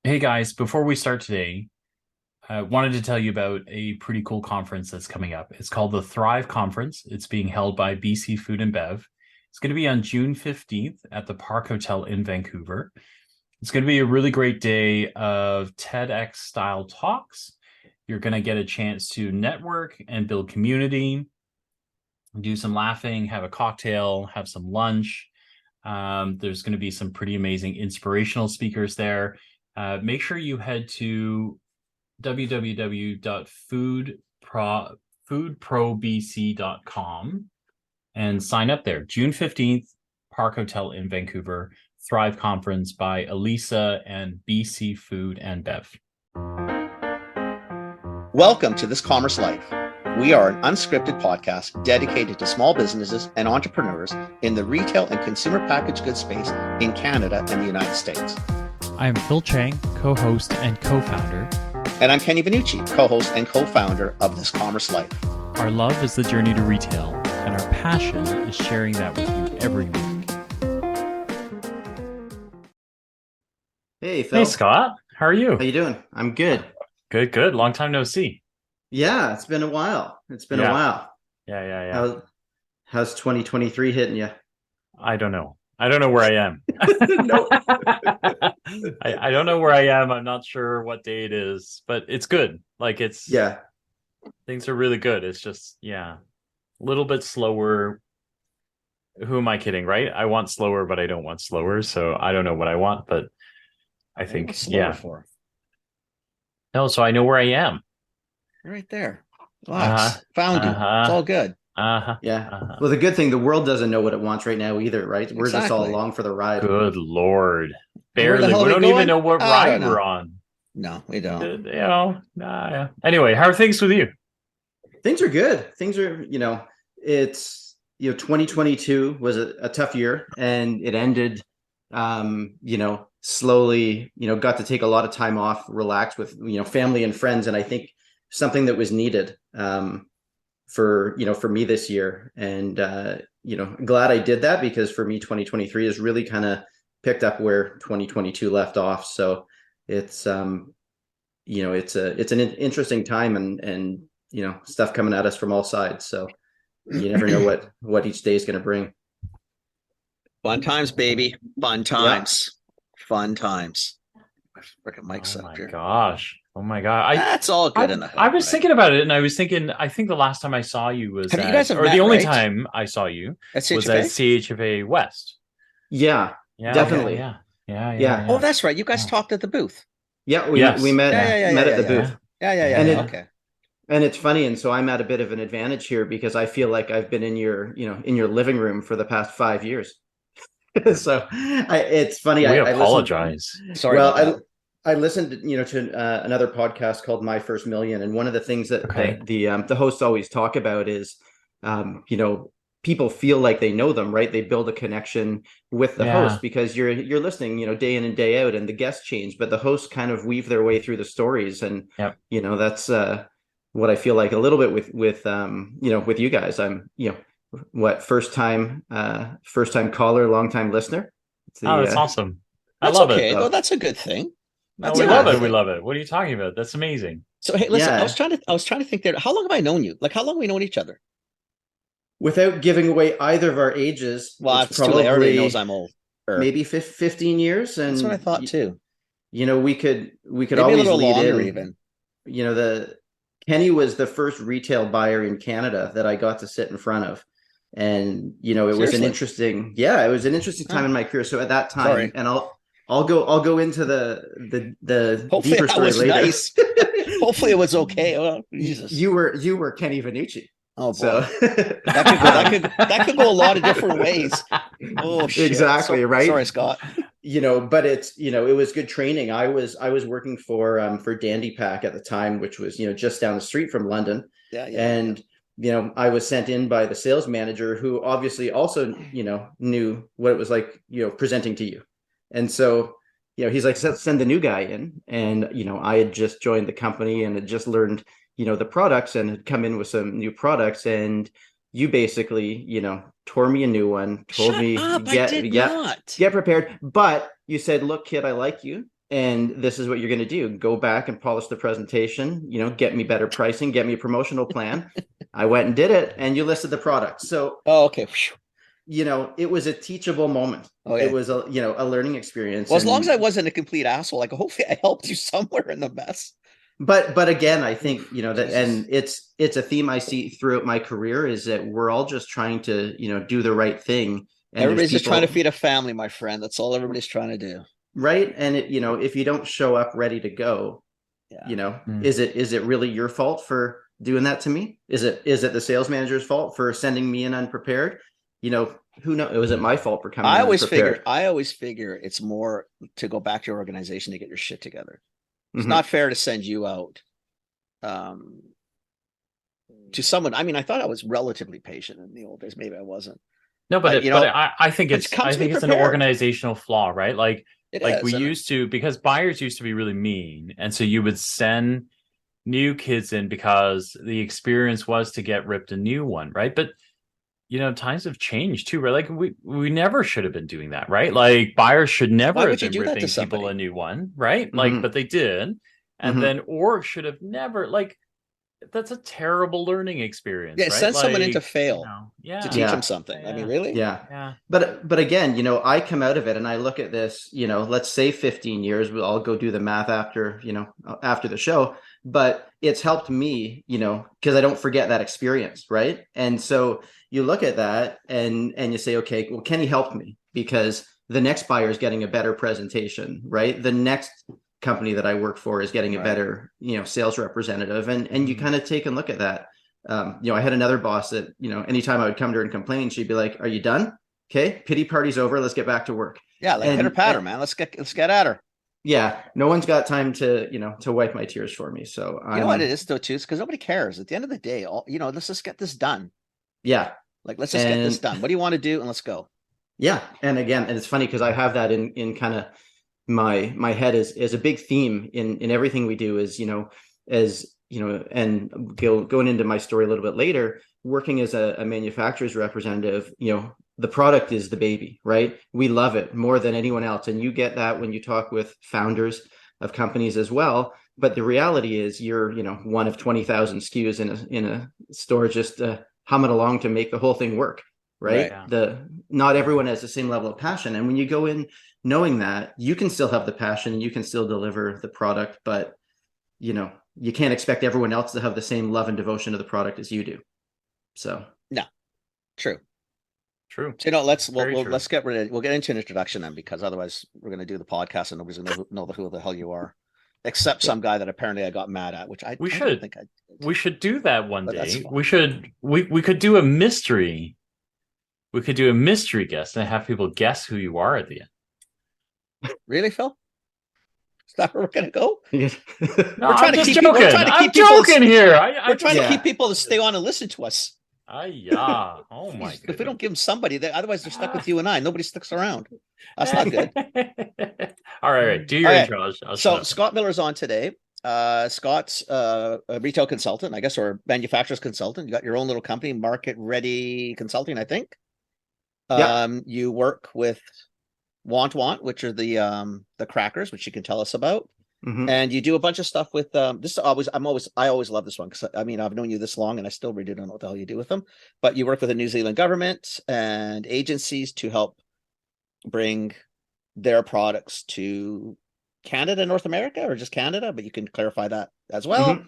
Hey guys, before we start today, I wanted to tell you about a pretty cool conference that's coming up. It's called the Thrive Conference. It's being held by BC Food and Bev. It's going to be on June 15th at the Park Hotel in Vancouver. It's going to be a really great day of TEDx style talks. You're going to get a chance to network and build community, do some laughing, have a cocktail, have some lunch. There's going to be some pretty amazing inspirational speakers there. Make sure you head to www.foodprobc.com and sign up there. June 15th, Park Hotel in Vancouver, Thrive Conference by Elisa and BC Food and Bev. Welcome to This Commerce Life. We are an unscripted podcast dedicated to small businesses and entrepreneurs in the retail and consumer packaged goods space in Canada and the United States. I am Phil Chang, co-host and co-founder. And I'm Kenny Vanucci, co-host and co-founder of This Commerce Life. Our love is the journey to retail, and our passion is sharing that with you every week. Hey, Phil. Hey, Scott. How are you? How you doing? I'm good. Good. Long time no see. Yeah, it's been a while. Yeah. How's 2023 hitting you? I don't know where I am. No. I don't know where I am. I'm not sure what day it is, but it's good. Things are really good. It's just, a little bit slower. Who am I kidding, right? I want slower, but I don't want slower. So I don't know what I want, but I think, For? No, so I know where I am. Right there. Relax. Found you. It's all good. Yeah. Well, the good thing, the world doesn't know what it wants right now either, right? We're just all along for the ride. Good Lord. Where the Barely. hell We are we don't even going? know what ride we're on. No, we don't. Anyway, how are things with you? Things are good. It's 2022 was a tough year, and it ended slowly, got to take a lot of time off, relax with, family and friends. And I think something that was needed for me this year. And, glad I did that, because for me, 2023 has really kind of picked up where 2022 left off. So it's, it's an interesting time and, stuff coming at us from all sides. So you never know what each day is going to bring. Fun times, baby. Fun times. Yeah. Fun times. Freaking mic's up here. Oh my God. That's all good in the hood. I was thinking about it, and I was thinking, I think the last time I saw you was the only time I saw you was at CHFA West. Yeah, definitely. Okay, yeah. Oh, that's right. You guys talked at the booth. Yeah, we met at the booth. Yeah. And it's funny, and so I'm at a bit of an advantage here, because I feel like I've been in your living room for the past 5 years. So it's funny. I apologize. Sorry. Well, I listened, to another podcast called My First Million, and one of the things that the hosts always talk about is, people feel like they know them, right? They build a connection with the host, because you're listening, day in and day out, and the guests change, but the hosts kind of weave their way through the stories, and that's what I feel like a little bit with you guys. I'm first time caller, long time listener. That's awesome. I love it. Oh, that's a good thing. We love it. What are you talking about? That's amazing. So hey, listen, I was trying to think there. How long have I known you? Like, how long have we known each other? Without giving away either of our ages, well, it's probably everybody knows I'm old. Maybe 15 years, and that's what I thought too. We could maybe a always little lead longer in. Even. Kenny was the first retail buyer in Canada that I got to sit in front of. And, it was an interesting time in my career. So at that time, and I'll go into the hopefully deeper story later. Nice. Hopefully it was okay. Oh, Jesus. You were Kenny Vanucci. Oh boy. So that could go a lot of different ways. Oh shit. Exactly, right? Sorry, Scott. But it's it was good training. I was working for Dandy Pack at the time, which was just down the street from London. And I was sent in by the sales manager, who obviously also knew what it was like presenting to you. And so he's like, send the new guy in. And I had just joined the company and had just learned the products, and had come in with some new products, and you basically tore me a new one, told me get prepared, but you said, look, kid, I like you, and this is what you're going to do. Go back and polish the presentation, get me better pricing, get me a promotional plan. I went and did it, and you listed the product. So, Oh, okay. it was a teachable moment. Oh, yeah. It was a learning experience. Well, as long as I wasn't a complete asshole, like hopefully I helped you somewhere in the mess. But again, I think, that, Jesus. and it's a theme I see throughout my career, is that we're all just trying to, do the right thing. And Everybody's just trying to feed a family, my friend. That's all everybody's trying to do. Right. And if you don't show up ready to go, Yeah. is it really your fault for doing that to me? Is it the sales manager's fault for sending me in unprepared? Who knows? Was it my fault for coming in unprepared? I always figure it's more to go back to your organization to get your shit together. It's Mhm. not fair to send you out to someone. I mean, I thought I was relatively patient in the old days. Maybe I wasn't. No, but I think it it's comes to be an prepared. organizational flaw, right? Like we And used to, because buyers used to be really mean, and so you would send new kids in because the experience was to get ripped a new one, right? But times have changed too, right? Like we never should have been doing that, right? Like buyers should never Why have would you been do that to ripping people somebody? a new one, right? Like, Mhm. but they did, and Mhm. then org should have never, like, that's a terrible learning experience, Yeah, right? send someone in to Like, fail yeah, to teach Yeah. them something. I mean, really? Yeah. yeah. But again, I come out of it and I look at this, let's say 15 years, I'll go do the math after the show, but it's helped me, because I don't forget that experience. Right. And so you look at that and you say, okay, well, Kenny helped me because the next buyer is getting a better presentation, right? The next company that I work for is getting a Right. better, sales representative. And you kind of take a look at that. I had another boss that, anytime I would come to her and complain, she'd be like, "Are you done? Okay, pity party's over. Let's get back to work." Yeah, like pitter patter, man. Let's get at her. Yeah, no one's got time to, to wipe my tears for me. So You know what it is though, too? It's because nobody cares. At the end of the day, let's just get this done. Yeah. Like, let's just get this done. What do you want to do? And let's go. Yeah. And again, and it's funny because I have that in kind of my head is a big theme in everything we do is, and going into my story a little bit later, working as a manufacturer's representative, the product is the baby, right? We love it more than anyone else. And you get that when you talk with founders of companies as well. But the reality is you're, one of 20,000 SKUs in a store, just humming along to make the whole thing work, right? Yeah. Not everyone has the same level of passion. And when you go in knowing that, you can still have the passion and you can still deliver the product, but you can't expect everyone else to have the same love and devotion to the product as you do. So no, true. So, let's get rid of we'll get into an introduction then, because otherwise we're going to do the podcast and nobody's going to know who the hell you are, except some guy that apparently I got mad at, which we should do that one day. We could do a mystery. We could do a mystery guest and have people guess who you are at the end. Really, Phil? Is that where we're going to go? No, we're trying to keep people to stay on and listen to us. Yeah. Oh my god. If we don't give them somebody, otherwise they're stuck with you and I. Nobody sticks around. That's not good. All right. Do your intro. So Scott Miller's on today. Scott's a retail consultant, I guess, or manufacturer's consultant. You got your own little company, Market Ready Consulting, I think. You work with Want, which are the crackers, which you can tell us about. Mhm. And you do a bunch of stuff with this. I always love this one because I mean I've known you this long and I still really don't know what the hell you do with them. But you work with the New Zealand government and agencies to help bring their products to Canada, North America, or just Canada. But you can clarify that as well.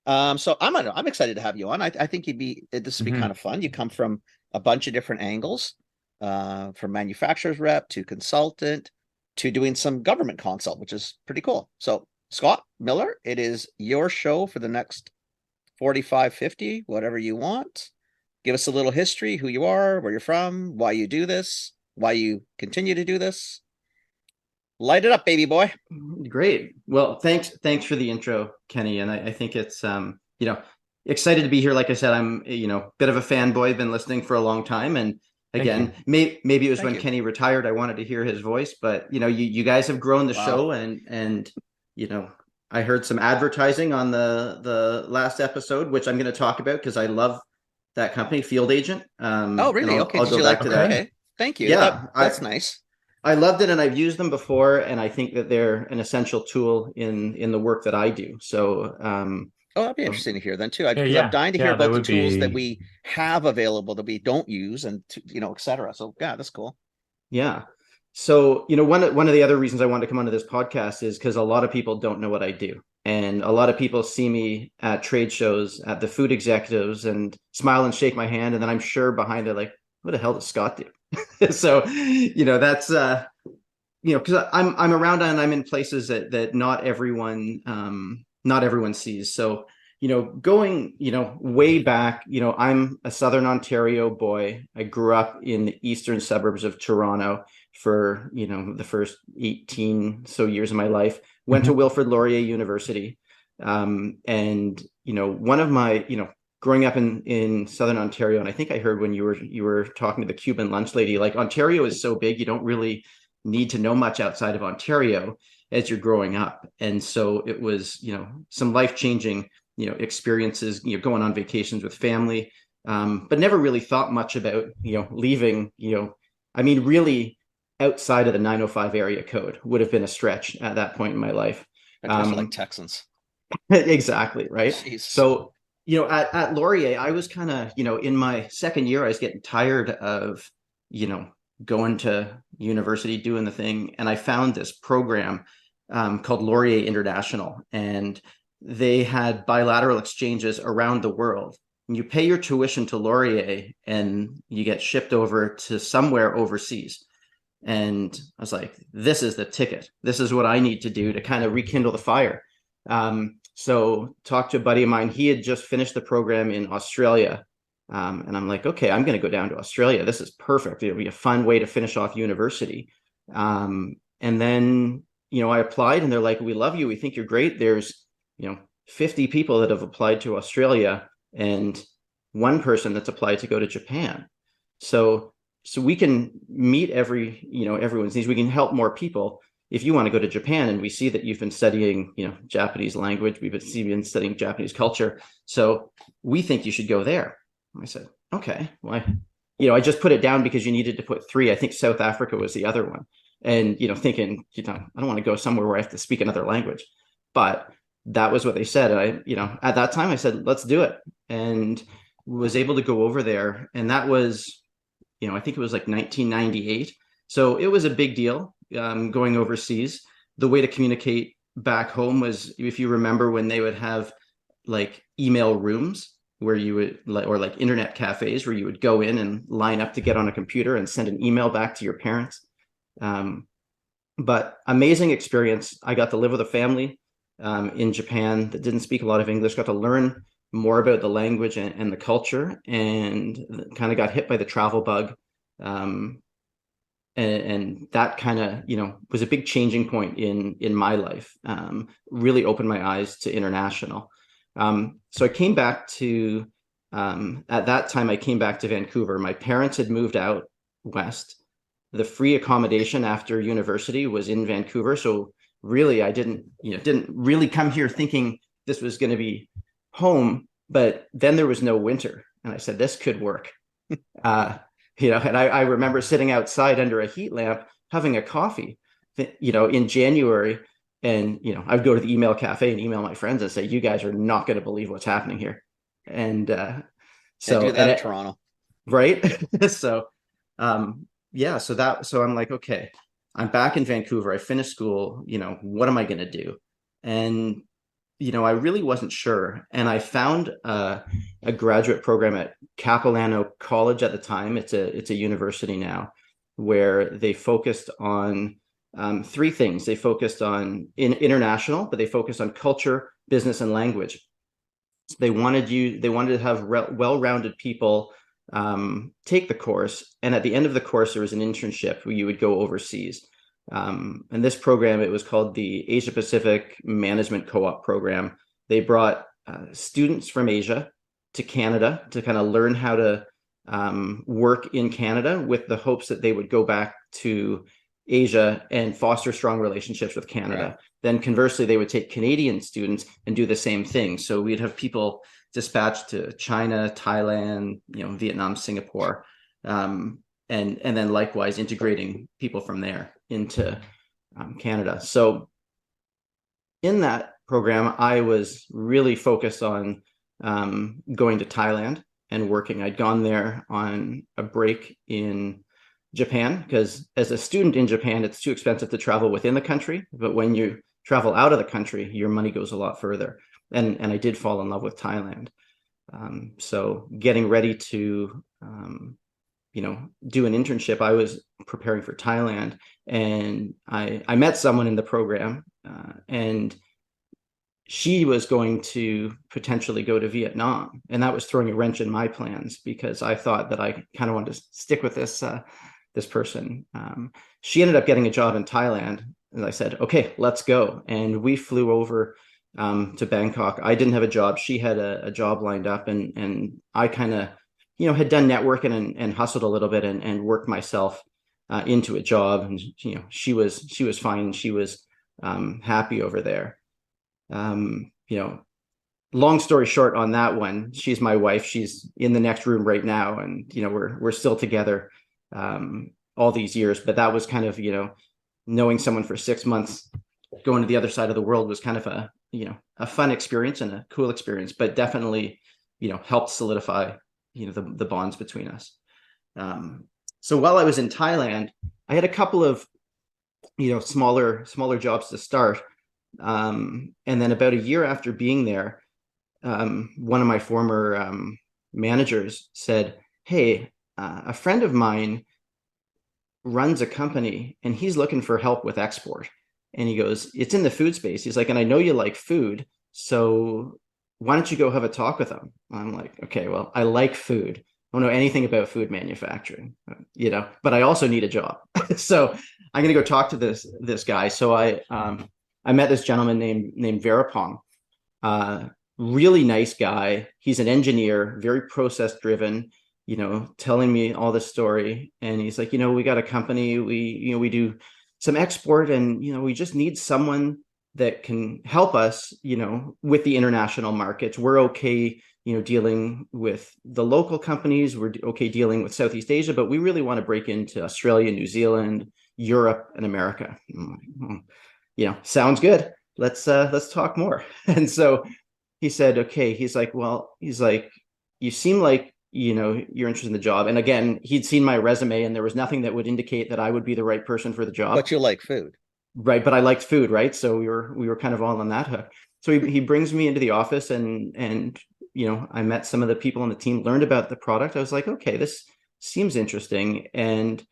Mhm. So I'm excited to have you on. I think this would be kind of fun. You come from a bunch of different angles, from manufacturer's rep to consultant to doing some government consult, which is pretty cool. So Scott Miller, it is your show for the next 45, 50, whatever you want. Give us a little history, who you are, where you're from, why you do this, why you continue to do this. Light it up, baby boy. Great. Well, thanks for the intro, Kenny. And I think it's, excited to be here. Like I said, I'm, bit of a fanboy, been listening for a long time. And again, maybe it was when Kenny retired, I wanted to hear his voice, but you guys have grown the show and I heard some advertising on the last episode, which I'm going to talk about because I love that company, Field Agent. Oh, really? I'll Okay. go back to that. Okay. Thank you. Yeah, That's nice. I loved it, and I've used them before, and I think that they're an essential tool in the work that I do. So, Oh, that'd be interesting to hear then too. Yeah, Because I'm yeah, dying to hear yeah. That about the would tools that be we have available that we don't use, and et cetera. So yeah, that's cool. yeah. So, one of the other reasons I wanted to come onto this podcast is because a lot of people don't know what I do. And a lot of people see me at trade shows, at the food executives, and smile and shake my hand. And then I'm sure behind it, like, what the hell does Scott do? So, that's because I'm around and I'm in places that not everyone sees. So, going, way back, I'm a Southern Ontario boy. I grew up in the eastern suburbs of Toronto for, the first 18 so years of my life. Went to Wilfrid Laurier University. And, one of my, growing up in Southern Ontario, and I think I heard when you were talking to the Cuban lunch lady, like Ontario is so big, you don't really need to know much outside of Ontario as you're growing up. And so it was, some life-changing, experiences, going on vacations with family, but never really thought much about, leaving, really outside of the 905 area code would have been a stretch at that point in my life. I guess like Texans. Exactly. Right. Jeez. So, at Laurier, I was kind of, in my second year, I was getting tired of, going to university, doing the thing. And I found this program called Laurier International. And they had bilateral exchanges around the world. And you pay your tuition to Laurier and you get shipped over to somewhere overseas. And I was like, this is the ticket. This is what I need to do to kind of rekindle the fire. So talked to a buddy of mine. He had just finished the program in Australia. And I'm like, okay, I'm going to go down to Australia. This is perfect. It'll be a fun way to finish off university. And then, I applied and they're like, we love you. We think you're great. There's, 50 people that have applied to Australia and one person that's applied to go to Japan. So we can meet everyone's needs. We can help more people. If you want to go to Japan, and we see that you've been studying, Japanese language, we've been studying Japanese culture. So we think you should go there. I said, okay, well, I just put it down because you needed to put 3. I think South Africa was the other one. And, thinking, I don't want to go somewhere where I have to speak another language. But that was what they said. And at that time I said, let's do it. And was able to go over there. And that was, I think it was like 1998. So it was a big deal going overseas. The way to communicate back home was, if you remember, when they would have like email rooms where you would, or like internet cafes where you would go in and line up to get on a computer and send an email back to your parents. But amazing experience. I got to live with a family in Japan that didn't speak a lot of English, got to learn more about the language and the culture, and kind of got hit by the travel bug. And that kind of, was a big changing point in my life. Really opened my eyes to international. So I came back to, at that time, I came back to Vancouver. My parents had moved out west. The free accommodation after university was in Vancouver. So really, I didn't really come here thinking this was going to be home. But then there was no winter. And I said, this could work. And I remember sitting outside under a heat lamp, having a coffee, in January. And, I'd go to the email cafe and email my friends and say, you guys are not going to believe what's happening here. And so I do that in Toronto. Right. So, so I'm like, okay, I'm back in Vancouver. I finished school, what am I going to do? And, I really wasn't sure. And I found a graduate program at Capilano College at the time. It's a university now, where they focused on 3 things. They focused on international, but they focused on culture, business, and language. So they wanted to have well-rounded people take the course. And at the end of the course, there was an internship where you would go overseas. And this program, it was called the Asia Pacific Management Co-op Program. They brought students from Asia to Canada to kind of learn how to work in Canada, with the hopes that they would go back to Asia and foster strong relationships with Canada. Right. Then conversely, they would take Canadian students and do the same thing. So we'd have people dispatched to China, Thailand, Vietnam, Singapore. and then likewise integrating people from there into Canada. So in that program, I was really focused on going to Thailand and working. I'd gone there on a break in Japan because as a student in Japan, it's too expensive to travel within the country. But when you travel out of the country, your money goes a lot further. And I did fall in love with Thailand. So getting ready to, do an internship, I was preparing for Thailand, and I met someone in the program, and she was going to potentially go to Vietnam, and that was throwing a wrench in my plans because I thought that I kind of wanted to stick with this person. She ended up getting a job in Thailand, and I said, okay, let's go. And we flew over to Bangkok. I didn't have a job. She had a job lined up, and I kind of, had done networking and hustled a little bit and worked myself into a job. And, she was fine. She was happy over there. Long story short on that one, she's my wife. She's in the next room right now. And, we're still together all these years, but that was kind of, knowing someone for 6 months, going to the other side of the world was kind of a fun experience and a cool experience, but definitely, helped solidify, the bonds between us. So while I was in Thailand, I had a couple of, smaller jobs to start. And then about a year after being there, one of my former managers said, hey, a friend of mine runs a company and he's looking for help with export. And he goes, it's in the food space. He's like, and I know you like food, so why don't you go have a talk with him? I'm like, okay, well, I like food. I don't know anything about food manufacturing, but I also need a job. So I'm going to go talk to this guy. So I met this gentleman named Verapong, really nice guy. He's an engineer, very process driven, telling me all this story. And he's like, we got a company, we do some export, and, we just need someone that can help us, with the international markets. We're okay, dealing with the local companies. We're okay dealing with Southeast Asia, but we really want to break into Australia, New Zealand, Europe, and America. Sounds good. Let's talk more. And so he said, okay. He's like, you seem like, you're interested in the job. And again, he'd seen my resume and there was nothing that would indicate that I would be the right person for the job. But you like food. Right. But I liked food. Right. So we were kind of all on that hook. So he brings me into the office and, I met some of the people on the team, learned about the product. I was like, okay, this seems interesting. And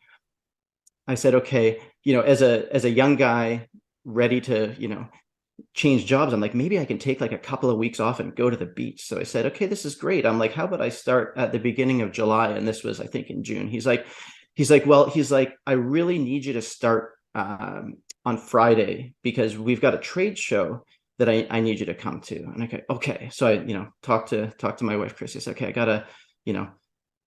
I said, okay, as a young guy ready to, change jobs, I'm like, maybe I can take like a couple of weeks off and go to the beach. So I said, okay, this is great. I'm like, how about I start at the beginning of July? And this was, I think, in June. He's like, I really need you to start on Friday because we've got a trade show that I need you to come to. And okay. So I, talked to my wife, Chris. I said, okay, I gotta,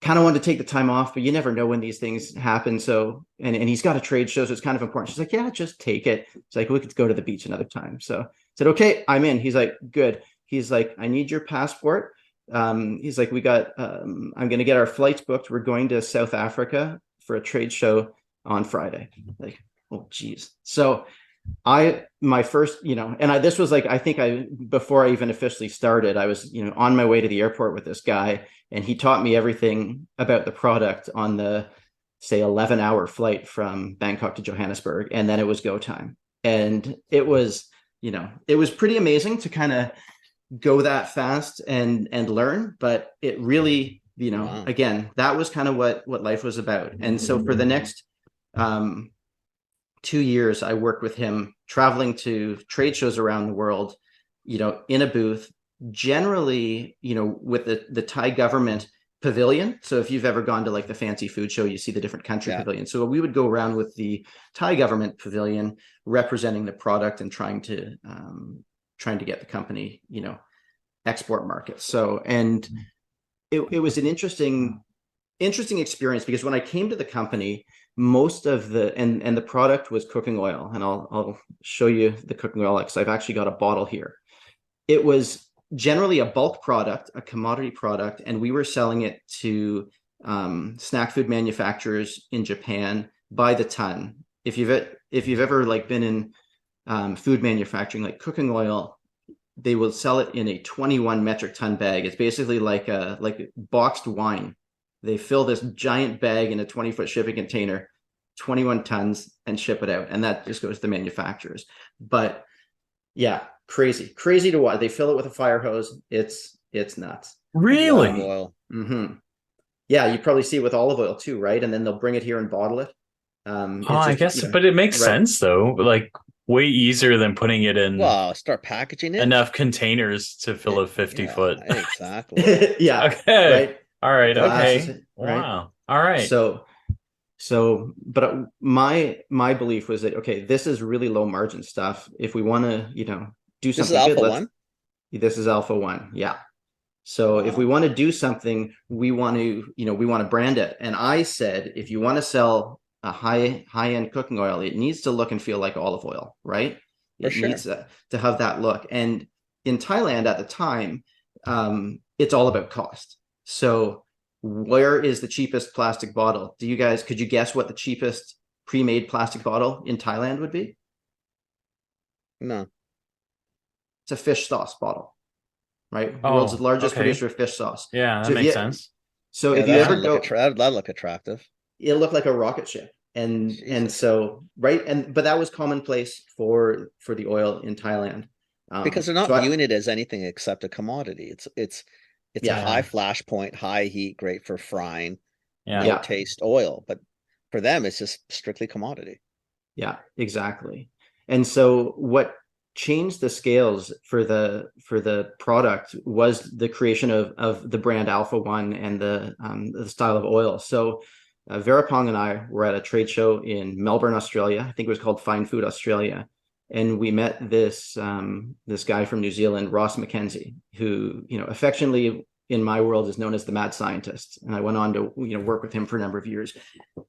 kind of wanted to take the time off, but you never know when these things happen. So, and he's got a trade show, so it's kind of important. She's like, yeah, just take it. It's like, we could go to the beach another time. So I said, okay, I'm in. He's like, good. He's like, I need your passport. He's like, I'm going to get our flights booked. We're going to South Africa for a trade show on Friday. Like, oh, geez. So my first, this was like, I think before I even officially started, I was, on my way to the airport with this guy, and he taught me everything about the product on the, say, 11-hour flight from Bangkok to Johannesburg. And then it was go time. And it was, it was pretty amazing to kind of go that fast and learn, but it really, Wow. Again, that was kind of what life was about. And so for the next, 2 years, I worked with him traveling to trade shows around the world, in a booth, generally, with the Thai government pavilion. So if you've ever gone to like the fancy food show, you see the different country pavilions. So we would go around with the Thai government pavilion representing the product and trying to get the company, export markets. So, and it was an interesting experience because when I came to the company, most of and the product was cooking oil, and I'll show you the cooking oil because I've actually got a bottle here. It was generally a bulk product, a commodity product, and we were selling it to snack food manufacturers in Japan by the ton. If you've ever like been in food manufacturing, like cooking oil, they will sell it in a 21 metric ton bag. It's basically like boxed wine. They fill this giant bag in a 20-foot shipping container, 21 tons, and ship it out. And that just goes to the manufacturers. But yeah, crazy to watch. They fill it with a fire hose. It's nuts. Really? Olive oil. Mm-hmm. Yeah, you probably see it with olive oil too, right? And then they'll bring it here and bottle it. I guess, but it makes sense though. Like way easier than putting it in start packaging it. enough containers to fill a 50-foot. Exactly. Yeah. Okay. Right. All right. Glasses, Okay. right? Wow. All right. But my belief was that, okay, this is really low margin stuff. If we want to, do something This is Alpha good, One. This is Alpha One. Yeah. So if we want to do something, we want to brand it. And I said, if you want to sell a high-end cooking oil, it needs to look and feel like olive oil, right? It needs to have that look. And in Thailand at the time, it's all about cost. So where is the cheapest plastic bottle? Could you guess what the cheapest pre-made plastic bottle in Thailand would be? No. It's a fish sauce bottle, right? World's largest producer of fish sauce. Yeah, that makes sense. So if you ever go, that'd look attractive. It looked like a rocket ship. And so, right. But that was commonplace for the oil in Thailand. Because they're not viewing it as anything except a commodity. It's a high flash point, high heat, great for frying, no taste oil. But for them, it's just strictly commodity. Yeah, exactly. And so what changed the scales for the product was the creation of the brand Alpha One and the style of oil. So Verapong and I were at a trade show in Melbourne, Australia. I think it was called Fine Food Australia. And we met this guy from New Zealand, Ross McKenzie, who, affectionately in my world is known as the mad scientist. And I went on to, work with him for a number of years.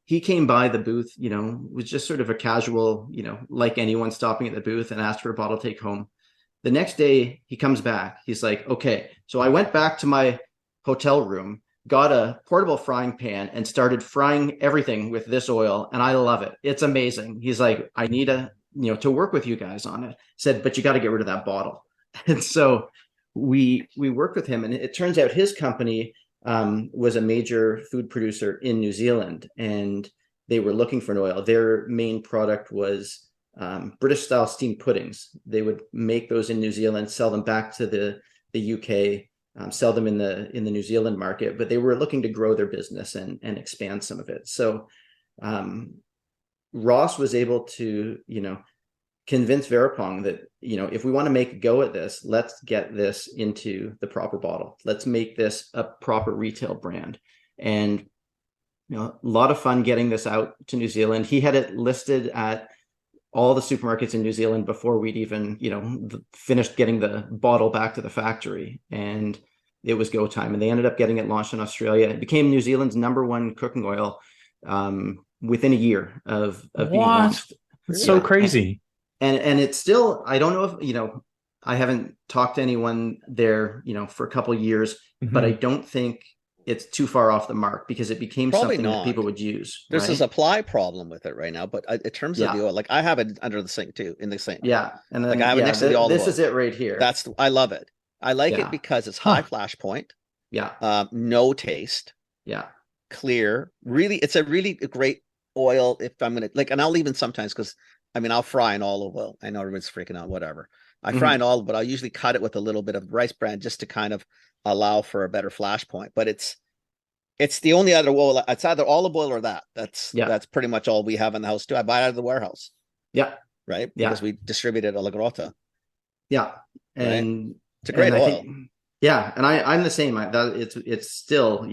He came by the booth, was just sort of a casual, like anyone stopping at the booth, and asked for a bottle take home. The next day he comes back. He's like, okay, so I went back to my hotel room, got a portable frying pan, and started frying everything with this oil. And I love it. It's amazing. He's like, I need to work with you guys on it. Said, but you got to get rid of that bottle. And so we worked with him, and it turns out his company was a major food producer in New Zealand, and they were looking for an oil. Their main product was British style steamed puddings. They would make those in New Zealand, sell them back to the UK, sell them in the New Zealand market, but they were looking to grow their business and expand some of it. So Ross was able to, convince Verapong that, if we want to make a go at this, let's get this into the proper bottle. Let's make this a proper retail brand. And, a lot of fun getting this out to New Zealand. He had it listed at all the supermarkets in New Zealand before we'd even, finished getting the bottle back to the factory. And it was go time. And they ended up getting it launched in Australia. It became New Zealand's #1 cooking oil within a year of being launched. It's so crazy. And it's still, I don't know if, I haven't talked to anyone there, for a couple of years, but I don't think it's too far off the mark, because it became something that people would use. There's a supply problem with it right now, but in terms of the oil, like I have it under the sink too, in the sink. Yeah. And then I have it next to the olive oil. This is it right here. I love it. I like it because it's high flash point. Yeah. No taste. Yeah. Clear. Really, it's a really great oil if I'm going to and I'll even sometimes, because I'll fry in olive oil. I know everyone's freaking out, whatever. I fry in olive, but I'll usually cut it with a little bit of rice bran just to kind of allow for a better flash point. But it's the only other oil. It's either olive oil or that. That's pretty much all we have in the house too. I buy it out of the warehouse. Yeah. Right. Because we distribute it a la Grotta. Yeah. And right? It's a great oil. And I'm the same. It's still,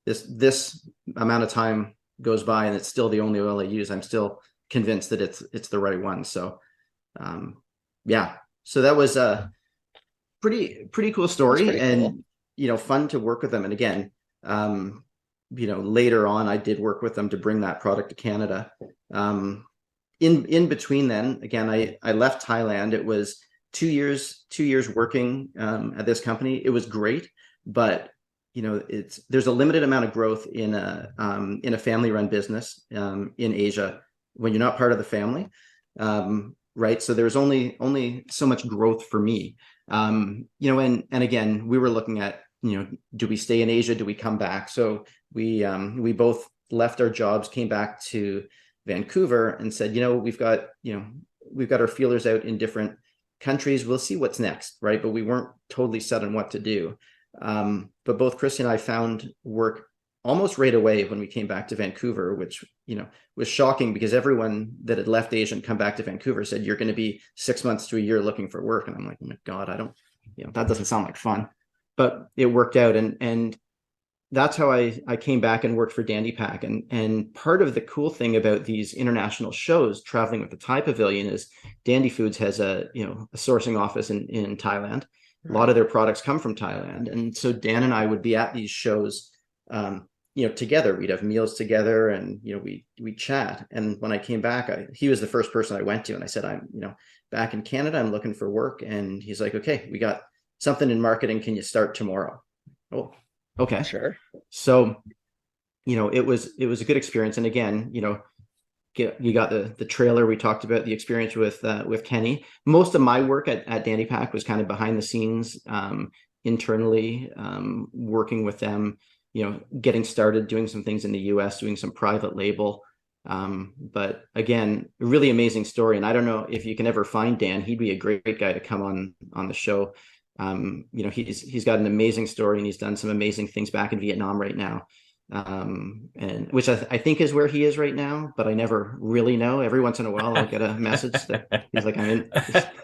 this amount of time goes by and it's still the only oil I use. I'm still convinced that it's the right one. So so that was a pretty cool story, and cool. Fun to work with them. And again, later on I did work with them to bring that product to Canada. In between then, again, I left Thailand. It was 2 years working at this company. It was great, but there's a limited amount of growth in a family-run business in Asia when you're not part of the family, right? So there's only so much growth for me, and again, we were looking at, do we stay in Asia? Do we come back? So we both left our jobs, came back to Vancouver, and said, we've got our feelers out in different countries. We'll see what's next, right? But we weren't totally set on what to do. But both Christy and I found work almost right away when we came back to Vancouver, which, was shocking because everyone that had left Asia and come back to Vancouver said, you're going to be 6 months to a year looking for work. And I'm like, oh my God, I don't, that doesn't sound like fun, but it worked out. And that's how I came back and worked for Dandy Pack. And part of the cool thing about these international shows, traveling with the Thai Pavilion, is Dandy Foods has a sourcing office in Thailand. A lot of their products come from Thailand. And so Dan and I would be at these shows, together. We'd have meals together, and, we chat. And when I came back, he was the first person I went to. And I said, I'm, back in Canada, I'm looking for work. And he's like, okay, we got something in marketing. Can you start tomorrow? Oh, okay. Sure. So, it was a good experience. And again, you got the trailer. We talked about the experience with Kenny. Most of my work at Dandy Pack was kind of behind the scenes, internally, working with them, getting started, doing some things in the US, doing some private label. But again, a really amazing story. And I don't know if you can ever find Dan. He'd be a great guy to come on the show. He's got an amazing story, and he's done some amazing things back in Vietnam right now. And which I think is where he is right now, but I never really know. Every once in a while I'll get a message that he's like, I'm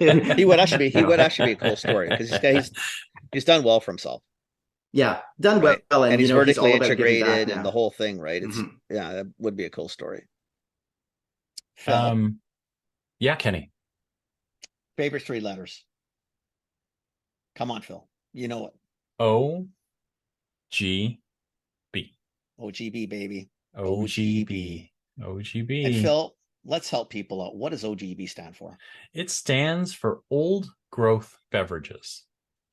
in. He would actually be a cool story, because he's done well for himself. Yeah, done well, right. And he's vertically he's integrated and the whole thing, right? It's yeah, that would be a cool story. Phil, yeah, Kenny. favorite 3 letters. Come on, Phil. You know it. OGB. OGB, baby. OGB. And Phil, let's help people out. What does OGB stand for? It stands for Old Growth Beverages.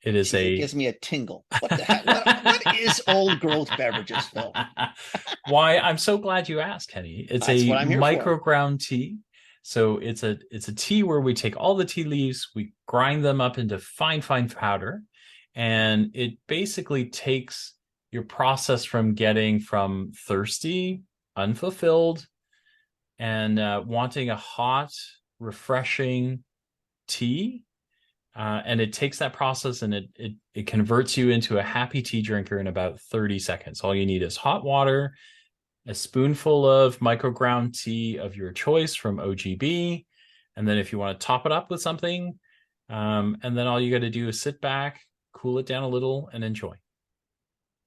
It gives me a tingle. What the heck? What is Old Growth Beverages, Phil? Why, I'm so glad you asked, Kenny. It's a microground tea. So it's a tea where we take all the tea leaves, we grind them up into fine powder, and it basically takes your process from getting from thirsty, unfulfilled, and wanting a hot, refreshing tea. And it takes that process, and it converts you into a happy tea drinker in about 30 seconds. All you need is hot water, a spoonful of microground tea of your choice from OGB. And then if you want to top it up with something, and then all you got to do is sit back, cool it down a little, and enjoy.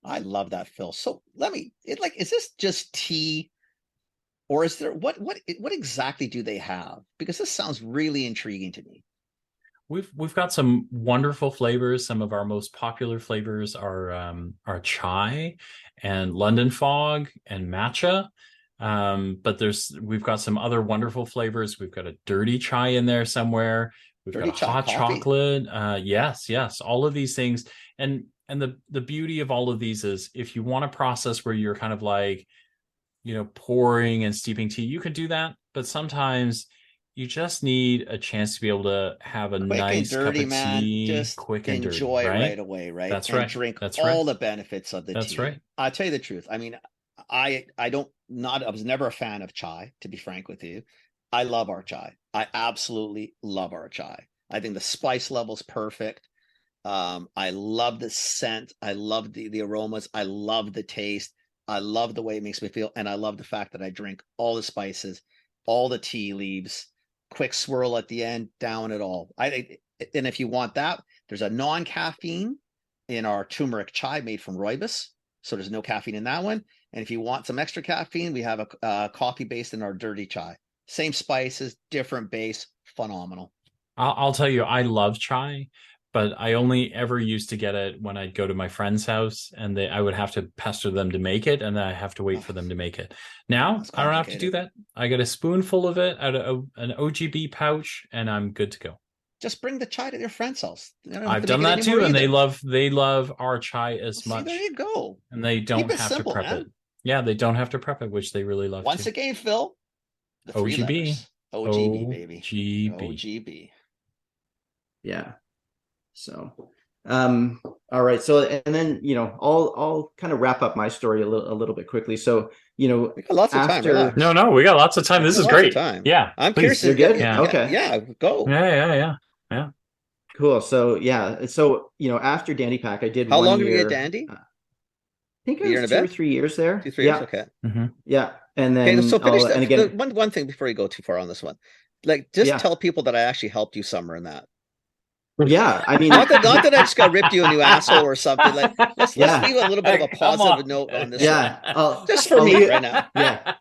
I love that, Phil. So is this just tea, or is there, what exactly do they have? Because this sounds really intriguing to me. We've got some wonderful flavors. Some of our most popular flavors are chai and London fog and matcha. But we've got some other wonderful flavors. We've got a dirty chai in there somewhere. We've got a hot chocolate. Yes. All of these things. And the beauty of all of these is, if you want a process where you're kind of like, pouring and steeping tea, you can do that. But sometimes you just need a chance to be able to have a nice cup of tea, just quick and dirty, enjoy right away, right? That's and right. Drink That's all right. the benefits of the tea. That's right. I'll tell you the truth. I mean, I was never a fan of chai, to be frank with you. I love our chai. I absolutely love our chai. I think the spice level's perfect. I love the scent. I love the aromas. I love the taste. I love the way it makes me feel. And I love the fact that I drink all the spices, all the tea leaves, quick swirl at the end, down it all. And if you want that, there's a non-caffeine in our turmeric chai made from rooibos. So there's no caffeine in that one. And if you want some extra caffeine, we have a coffee based in our dirty chai. Same spices, different base, phenomenal. I'll tell you, I love chai, but I only ever used to get it when I'd go to my friend's house, and I would have to pester them to make it, and then I have to wait for them to make it. Now I don't have to do that. I get a spoonful of it out of an OGB pouch, and I'm good to go. just bring the chai to your friend's house. You don't have I've to done make it that too, anymore and either. they love our chai as See, much, there you go. and they Keep don't it have simple, to prep man. it. Yeah, they don't have to prep it, which they really love Once to. again, Phil, the three OGB. letters. OGB, baby. OGB. OGB. Yeah. So, all right. So, and then, I'll kind of wrap up my story a little bit quickly. So, We got lots of time. after, Relax. No, we got lots of time. This is Lots of great. time. Yeah, I'm please. curious. You're good? Yeah. Okay. Yeah, go. Yeah. Cool. So, yeah. So, after Dandy Pack, I did How 1 long were you year. at Dandy? I think A it year and was a 2 or bit? 3 years there. 2-3 Yeah. years? Okay. Mm-hmm. Yeah. And Okay, then, so finish that. and again, One thing before you go too far on this one. Like, just Yeah. tell people that I actually helped you summer in that. yeah, I mean, Not that I just got ripped you a new asshole or something. Like, let's Yeah. leave a little bit of a Come positive on. note on this yeah, one. Just for I'll me leave- right now. Yeah.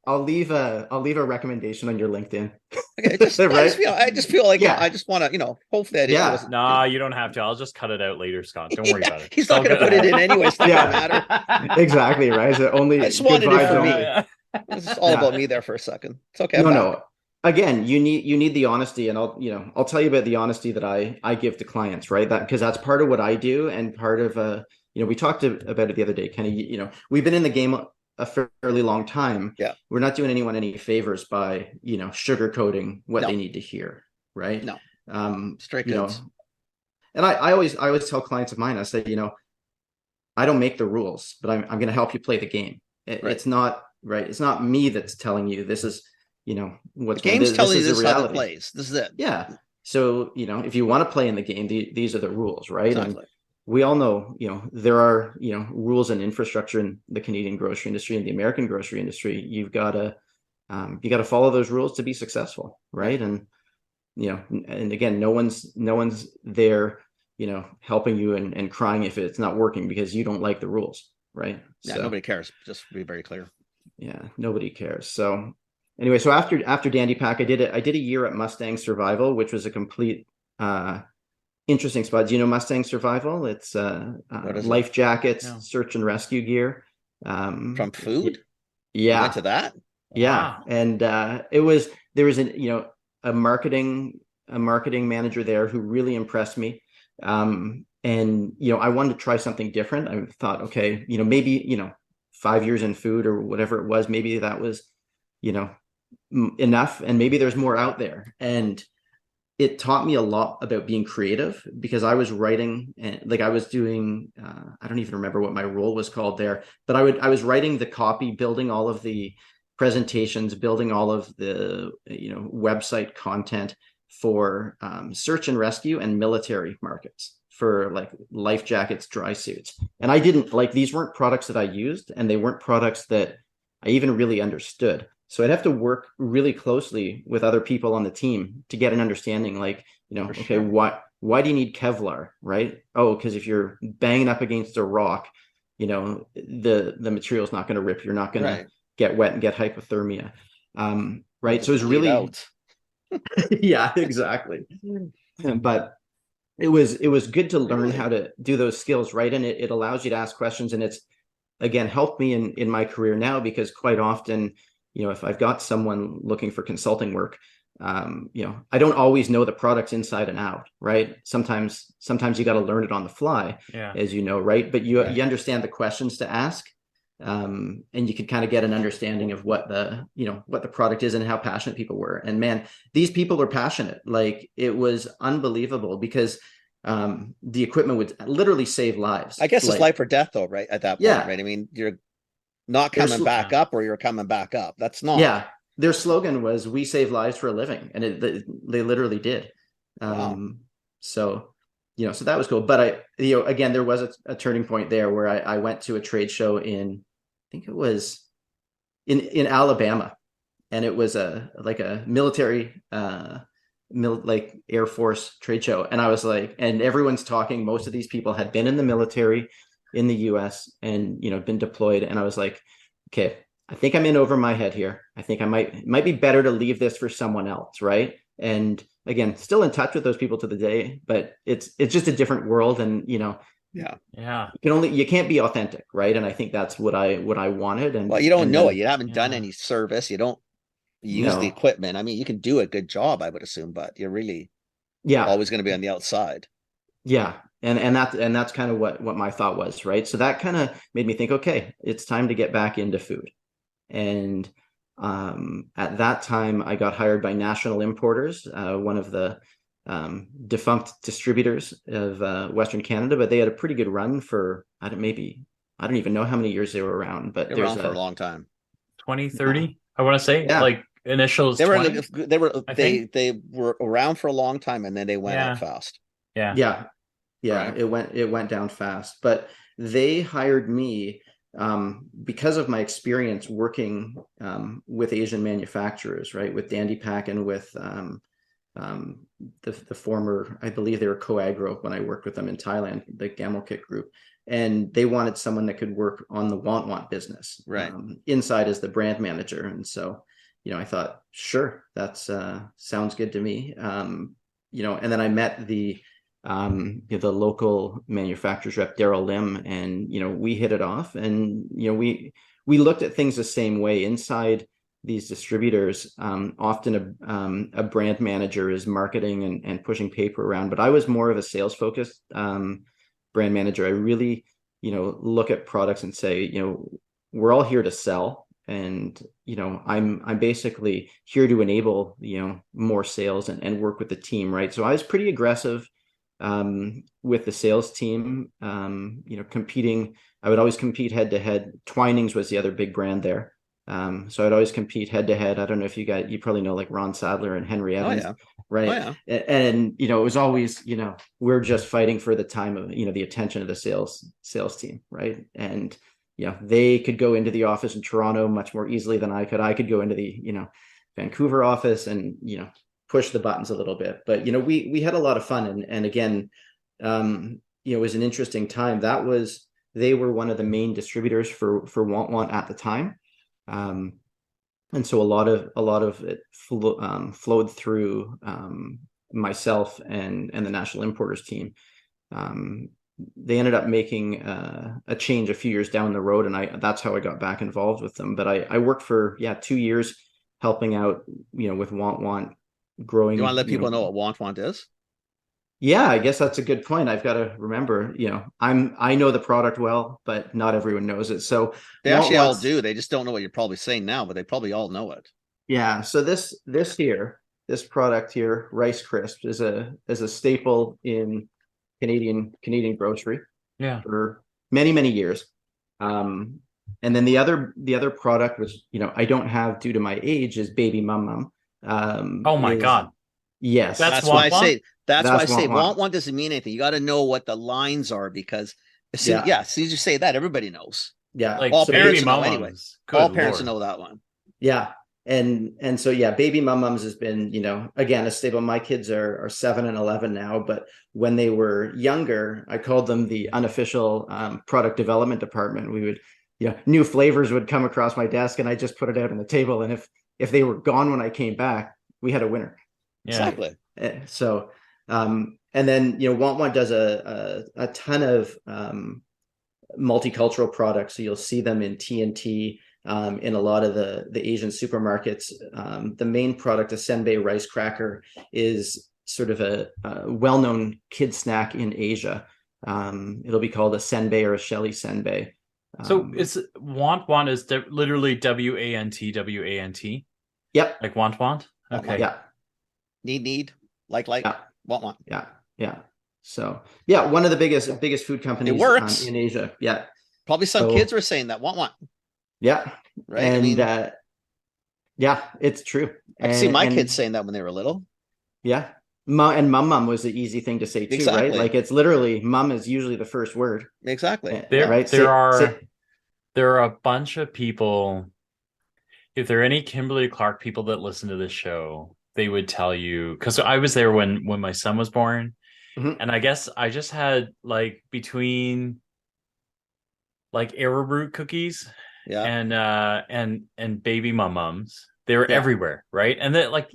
I'll leave a recommendation on your LinkedIn. Okay, just, Right? I just feel like Yeah. I just want to, hopefully I didn't. Yeah. I wasn't- Nah, you don't have to. I'll just cut it out later, Scott. Don't worry Yeah, about it. he's It's not all going to good. put it in anyway. It's not Yeah. going to matter. Exactly, right? So only I just good wanted it vibes for only. me. This is all Yeah. about me there for a second. It's okay. I'm No, back. no. Again, you need the honesty, and I'll tell you about the honesty that I give to clients, right? That because that's part of what I do, and part of we talked about it the other day. Kind of, we've been in the game a fairly long time. Yeah. We're not doing anyone any favors by sugarcoating what No. they need to hear, right? No. Straight you know, goods. and I always tell clients of mine, I say, I don't make the rules, but I'm going to help you play the game. Right. It's not right. It's not me that's telling you this is, what's The game's telling you is this the is how it reality. plays. This is it. Yeah. So, if you want to play in the game, these are the rules, right? Exactly. And we all know, there are, rules and infrastructure in the Canadian grocery industry and the American grocery industry. You've got to follow those rules to be successful, right? And, and again, no one's there, helping you and crying if it's not working because you don't like the rules, right? Yeah, nobody cares. Just to be very clear. Yeah, nobody cares. So anyway, so after Dandy Pack, I did a year at Mustang Survival, which was a complete interesting spot. Do you know Mustang Survival? It's What is it? life jackets, No. search and rescue gear. From food? You Yeah, went to that? yeah, Wow. and there was a marketing manager there who really impressed me. And I wanted to try something different. I thought, okay, maybe 5 years in food or whatever it was, maybe that was enough, and maybe there's more out there. And it taught me a lot about being creative, because I was writing, like I was doing, I don't even remember what my role was called there, but I was writing the copy, building all of the presentations, building all of the website content for search and rescue and military markets for like life jackets, dry suits. And I didn't like, these weren't products that I used, and they weren't products that I even really understood. So I'd have to work really closely with other people on the team to get an understanding, like, For okay, sure. why do you need Kevlar, right? Oh, because if you're banging up against a rock, the material's not going to rip. You're not going Right. to get wet and get hypothermia. Right. So it was Bleed really, out. yeah, exactly. But it was good to learn Really? how to do those skills, right? And it allows you to ask questions, and it's, again, helped me in my career now, because quite often, if I've got someone looking for consulting work, I don't always know the products inside and out, right? Sometimes you got to learn it on the fly, Yeah. as you know, right? But you Right. understand the questions to ask, and you could kind of get an understanding of what the product is and how passionate people were. And man, these people were passionate. Like, it was unbelievable, because the equipment would literally save lives. I guess it's Like, life or death, though, right? At that point, Yeah. right? I mean, you're not There's- coming back up, or you're coming back up. That's not. Yeah, their slogan was "We save lives for a living," and they literally did. Wow. So so that was cool. But again, there was a turning point there where I went to a trade show I think it was in Alabama, and it was a military like Air Force trade show, and I was like, and everyone's talking. Most of these people had been in the military in the US and been deployed, and I was like, okay, I think I'm in over my head here. I think it might be better to leave this for someone else, right? And again, still in touch with those people to the day, but it's just a different world, and Yeah. Yeah. you can't be authentic, right? And I think that's what I wanted. And Well, you don't and know then- it. You haven't done Yeah. any service. You don't use the No. equipment. I mean, you can do a good job, I would assume, but you really Yeah. always going to be on the outside. Yeah. And that's kind of what my thought was, right? So that kind of made me think, okay, it's time to get back into food. And at that time, I got hired by National Importers, one of the defunct distributors of Western Canada, but they had a pretty good run for I don't even know how many years they were around, but They were around for a long time. 20, 30, I want to say. Yeah. Like initials They were 20, they were around for a long time, and then they went Yeah. out fast. Yeah. Yeah, Right. it went down fast, but they hired me because of my experience working with Asian manufacturers, right? With Dandy Pack and with the former, I believe they were Coagro when I worked with them in Thailand, the Gamokit group, and they wanted someone that could work on the Want business, Right. Inside as the brand manager, and so I thought, sure, that's sounds good to me, and then I met the local manufacturers rep, Daryl Lim, and we hit it off, and we looked at things the same way inside these distributors. Often a brand manager is marketing and pushing paper around, but I was more of a sales focused brand manager. I really look at products and say, we're all here to sell, and I'm basically here to enable more sales and work with the team, right? So I was pretty aggressive with the sales team, competing. I would always compete head to head. Twinings was the other big brand there. So I'd always compete head to head. I don't know if you probably know like Ron Sadler and Henry Evans, right? Oh, yeah. And it was always, we're just fighting for the time of, the attention of the sales team, right? And they could go into the office in Toronto much more easily than I could. I could go into the, Vancouver office and, push the buttons a little bit, but we had a lot of fun, and again, it was an interesting time. They were one of the main distributors for Want at the time, and so a lot of it flowed through myself and the National Importers team. They ended up making a change a few years down the road, and that's how I got back involved with them. But I worked for 2 years helping out with Want growing. You want to let people know what Want is? Yeah, I guess that's a good point. I've got to remember, I know the product well, but not everyone knows it. So they actually all do. They just don't know what you're probably saying now, but they probably all know it. Yeah. So this product here, Rice Crisp, is a staple in Canadian grocery. Yeah. For many, many years. And then the other product, which I don't have due to my age, is Baby Mum. Oh my God. Yes. That's why I say Want doesn't mean anything. You got to know what the lines are, because as soon as you say that, everybody knows. Yeah. Like all parents know Mums. anyway. Good all parents Lord. know that one. Yeah. And so, Baby Mums has been, again, a staple. My kids are 7 and 11 now, but when they were younger, I called them the unofficial product development department. We would, new flavors would come across my desk, and I just put it out on the table. And if they were gone when I came back, we had a winner. Yeah. Exactly. So, and then, Want does a ton of multicultural products. So you'll see them in TNT, in a lot of the Asian supermarkets. The main product, a senbei rice cracker, is sort of a well-known kid snack in Asia. It'll be called a senbei or a shelly senbei. So it's Want is literally WANT. Yep. Like Want. Okay. Yeah. Need. Like. Yeah. Want. Yeah. So one of the biggest food companies It works. In Asia. Yeah. Probably some kids were saying that Want. Yeah. Right. And it's true. I can see my kids saying that when they were little. Yeah. And Mum was the easy thing to say too, Exactly. right? Like it's literally Mum is usually the first word. Exactly. Right. There are a bunch of people. If there are any Kimberly Clark people that listen to this show, they would tell you, because I was there when my son was born, and I guess I just had like between like arrowroot cookies, and Baby Mums. They were everywhere, right? And then like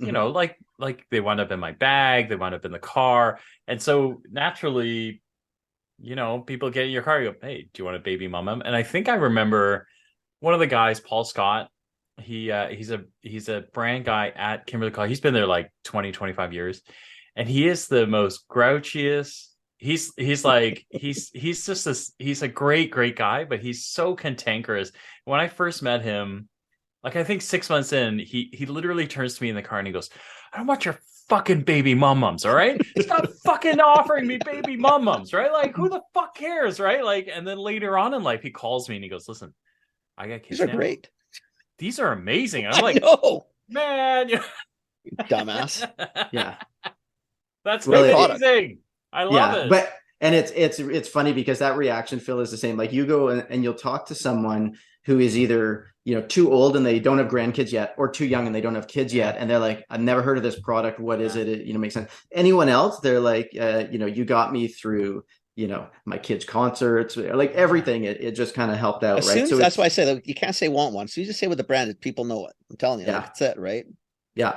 like they wound up in my bag, they wound up in the car, and so naturally, people get in your car, you go, "Hey, do you want a Baby Mum?" And I think I remember one of the guys, Paul Scott. He's a brand guy at Kimberly Clark. He's been there like 20, 25 years. and he is the most grouchiest. He's like he's just this. He's a great guy, but he's so cantankerous. When I first met him, like I think 6 months in, he literally turns to me in the car and he goes, "I don't want your fucking baby mum-mums, all right? Stop fucking offering me baby mum-mums, right? Like who the fuck cares, right?" Like, and then later on in life, he calls me and he goes, "Listen, I got kids These are now. great. These are amazing." I'm I like, know, man, dumbass. Yeah. that's Well, amazing. I love it. But and it's funny because that reaction, Phil, is the same. Like you go and you'll talk to someone who is either, you know, too old and they don't have grandkids yet, or too young and they don't have kids yet, and they're like, "I've never heard of this product. What is it?" It, you know, makes sense. Anyone else, they're like, you know, you got me through, you know, my kids' concerts, like everything. It just kind of helped out, right? So that's why I say that you can't say want one. So you just say with the brand, people know it. I'm telling you, Yeah. like, that's it, right? Yeah.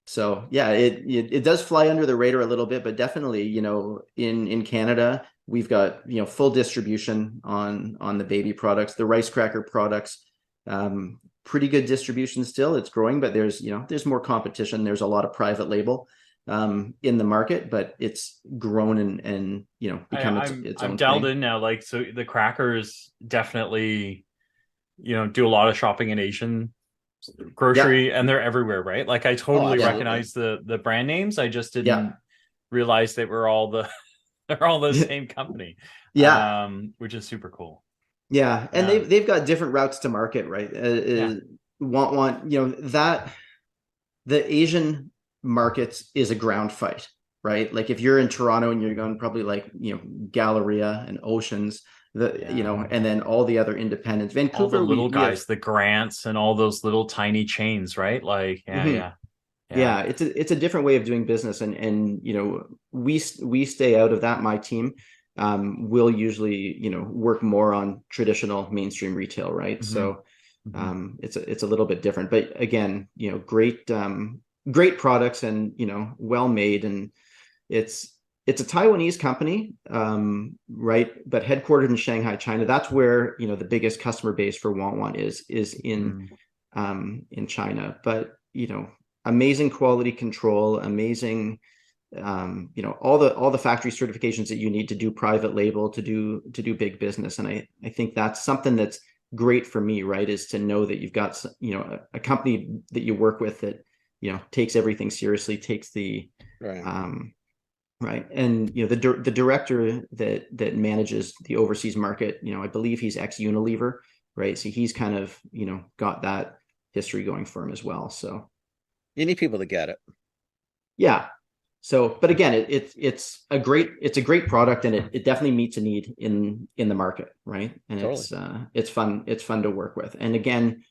So yeah, it does fly under the radar a little bit, but definitely, you know, in Canada, we've got, you know, full distribution on the baby products, the rice cracker products, pretty good distribution still. It's growing, but there's, you know, there's more competition. There's a lot of private label in the market, but it's grown and you know, become its own I'm dialed thing. in now. Like, so the crackers definitely, you know, do a lot of shopping in Asian grocery, and they're everywhere, right? Like I totally absolutely. recognize the brand names. I just didn't Yeah. realize they were all they're all the same company. Yeah. Which is super cool. Yeah, and Yeah. they've got different routes to market, right? Want you know that the Asian markets is a ground fight, right? Like if you're in Toronto and you're going probably like, you know, Galleria and Oceans, you know, and then all the other independents. All Vancouver, the little we have, guys, the Grants, and all those little tiny chains, right? Like, Mhm. Yeah, it's a different way of doing business, and you know, we stay out of that. My team will usually, you know, work more on traditional mainstream retail, right? So it's a little bit different, but again, you know, great products, and you know, well made, and it's a Taiwanese company, right, but headquartered in Shanghai, China. That's where, you know, the biggest customer base for Want is in China. But you know, amazing quality control, amazing, you know, all the factory certifications that you need to do private label, to do big business. And I think that's something that's great for me, right, is to know that you've got, you know, a company that you work with that, you know, takes everything seriously, takes the right. And you know, the director that manages the overseas market, you know, I believe he's ex Unilever, right? So he's kind of, you know, got that history going for him as well. So you need people to get it. Yeah. So, but again, it's a great product, and it definitely meets a need in the market, right? And Totally. it's fun to work with. And again,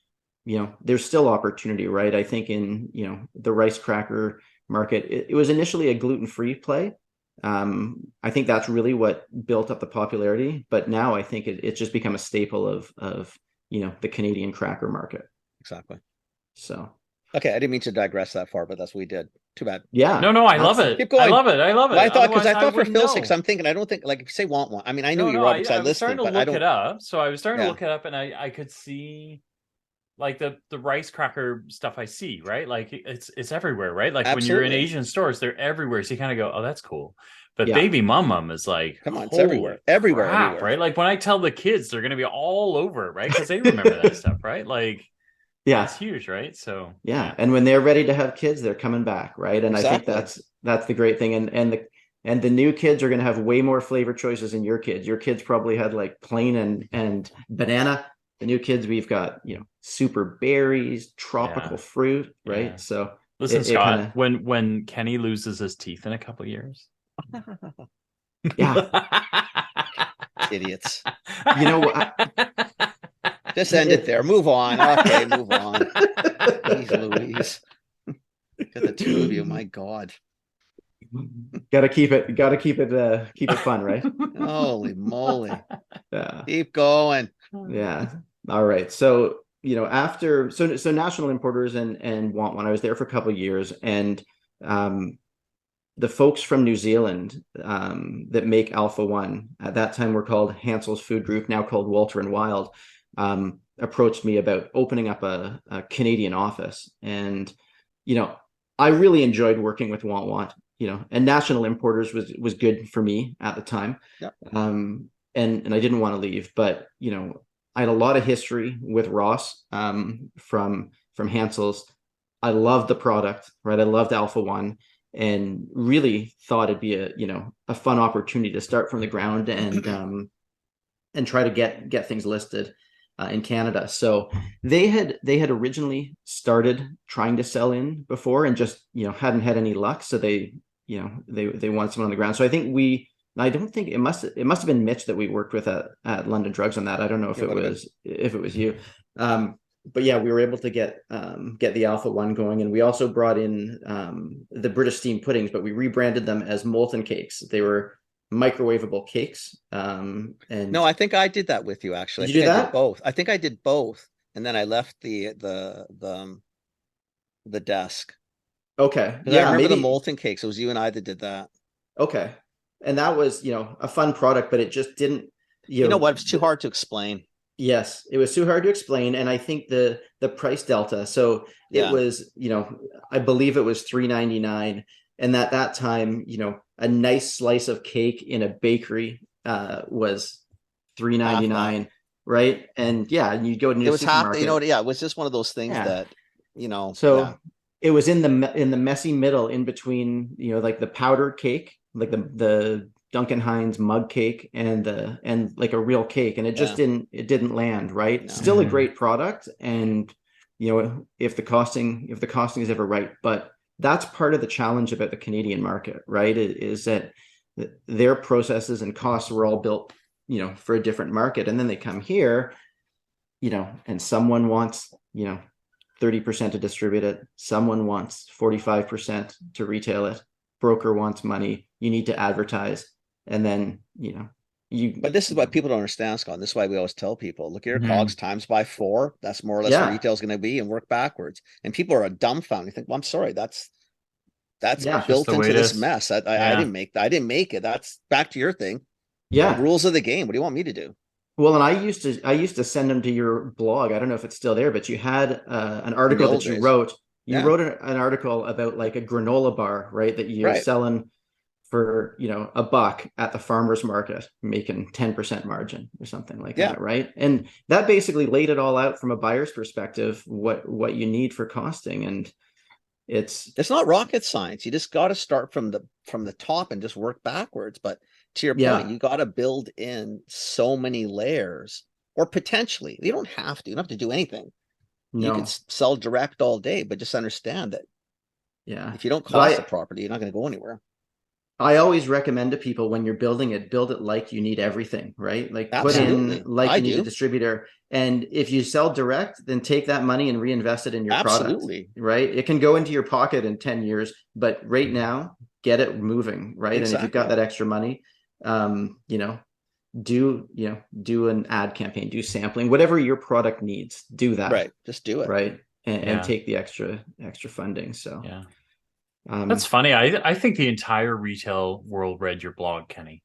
you know, there's still opportunity, right? I think in, you know, the rice cracker market, it was initially a gluten-free play. I think that's really what built up the popularity, but now I think it's just become a staple of, you know, the Canadian cracker market. Exactly. So. Okay, I didn't mean to digress that far, but that's what we did. Too bad. Yeah. No, I love it. Keep going. I love it. Well, I thought, because I thought for wouldn't Phil's know. sake, I'm thinking, I don't think, like, if you say want one, I mean, I knew you were I because I was starting listened, to but I look don't. it up. So I was starting Yeah. to look it up, and I could see like the rice cracker stuff I see, right? Like it's everywhere, right? Like when you're in Absolutely. Asian stores, they're everywhere. So you kind of go, oh, that's cool. But Yeah. baby mum is like, Come on, it's holy everywhere. Everywhere, crap, everywhere. right? Like when I tell the kids, they're gonna be all over it, right? Because they remember that stuff, right? Like, Yeah. it's huge, right? So yeah. And when they're ready to have kids, they're coming back, right? And Exactly. I think that's the great thing. And the new kids are going to have way more flavor choices than your kids. Your kids probably had like plain and banana. The new kids, we've got, you know, super berries, tropical fruit, right? Yeah. So listen, it Scott, kinda... when Kenny loses his teeth in a couple years. Yeah. Idiots. You know what? Just end it there. Move on. Okay, move on. Jeez Louise. Got the two of you. My God. Gotta keep it fun, right? Holy moly. Yeah. Keep going. Yeah. All right. So, you know, after so National Importers and Want One, I was there for a couple of years, and the folks from New Zealand that make Alpha One, at that time were called Hansel's Food Group, now called Walter and Wild, approached me about opening up a Canadian office. And, you know, I really enjoyed working with Want One. and National Importers was good for me at the time. Yep. And I didn't want to leave, but I had a lot of history with Ross from Hansel's. I loved the product, right? I loved Alpha One, and really thought it'd be a fun opportunity to start from the ground and try to get things listed in Canada. So they had originally started trying to sell in before and just hadn't had any luck. So they wanted someone on the ground. So I don't think it must have been Mitch that we worked with at London Drugs on that. I don't know if it was you. But yeah, we were able to get the Alpha One going, and we also brought in the British Steam Puddings, but we rebranded them as Molten Cakes. They were microwavable cakes. And no, I think I did that with you actually. Did you do that? I did both. I think I did both, and then I left the desk. Okay, yeah, I remember the Molten Cakes. It was you and I that did that. Okay, and that was a fun product, but it just didn't. You know what? It's too hard to explain. Yes, it was too hard to explain, and I think the price delta. So it was, I believe it was $3.99, and at that time, a nice slice of cake in a bakery was $3.99, right? And yeah, you go to it was half. It was just one of those things that So it was in the messy middle, in between, like the powdered cake, like the Duncan Hines mug cake and like a real cake, and it just didn't land right. No. Still a great product, and if the costing is ever right, but that's part of the challenge about the Canadian market, right? Is that their processes and costs were all built for a different market, and then they come here, and someone wants 30% to distribute it, someone wants 45% to retail it, broker wants money, you need to advertise. And then, but this is what people don't understand, Scott. This is why we always tell people, look at your COGS times by 4. That's more or less what retail is going to be, and work backwards. And people are dumbfounded. You think, well, I'm sorry, that's built into this mess. I didn't make that. I didn't make it. That's back to your thing. Yeah. The rules of the game. What do you want me to do? Well, and I used to send them to your blog. I don't know if it's still there, but you had an article that you wrote. You wrote an article about like a granola bar, right? That you're selling for $1 at the farmer's market, making 10% margin or something like that, right? And that basically laid it all out from a buyer's perspective, what you need for costing. And it's not rocket science. You just got to start from the top and just work backwards. But to your point, you got to build in so many layers, or potentially you don't have to. You don't have to do anything. No. You can sell direct all day, but just understand that if you don't cost the property, you're not going to go anywhere. I always recommend to people, when you're building it, build it like you need everything, right? Like Absolutely. Put in like you need a distributor. And if you sell direct, then take that money and reinvest it in your product, right? It can go into your pocket in 10 years, but right now, get it moving, right? Exactly. And if you've got that extra money, do an ad campaign, do sampling, whatever your product needs, do that. Right. Just do it. Right. And take the extra funding. So yeah. That's funny. I think the entire retail world read your blog, Kenny.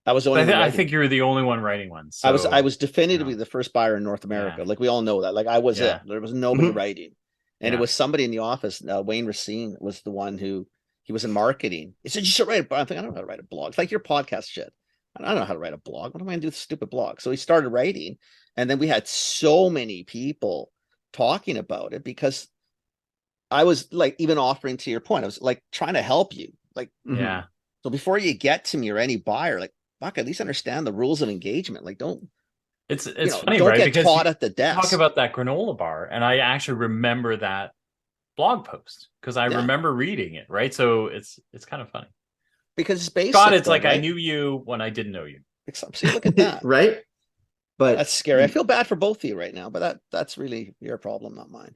I was the only I think you were the only one writing one. So, I was definitively the first buyer in North America. Yeah. Like we all know that. Like I was it. There was nobody writing. And it was somebody in the office, Wayne Racine was the one he was in marketing. He said, you should write a blog. I'm thinking, I don't know how to write a blog. It's like your podcast shit. I don't know how to write a blog. What am I going to do with a stupid blog? So he started writing. And then we had so many people talking about it, because I was like, even offering, to your point, I was like trying to help you. Like, so before you get to me or any buyer, like, fuck, at least understand the rules of engagement. Like, don't. It's funny, don't right? Get because taught at the desk. Talk about that granola bar, and I actually remember that blog post because I remember reading it. Right, so it's kind of funny because it's basic. God, it's like I knew you when I didn't know you. See, look at that, right? But that's scary. I feel bad for both of you right now, but that's really your problem, not mine.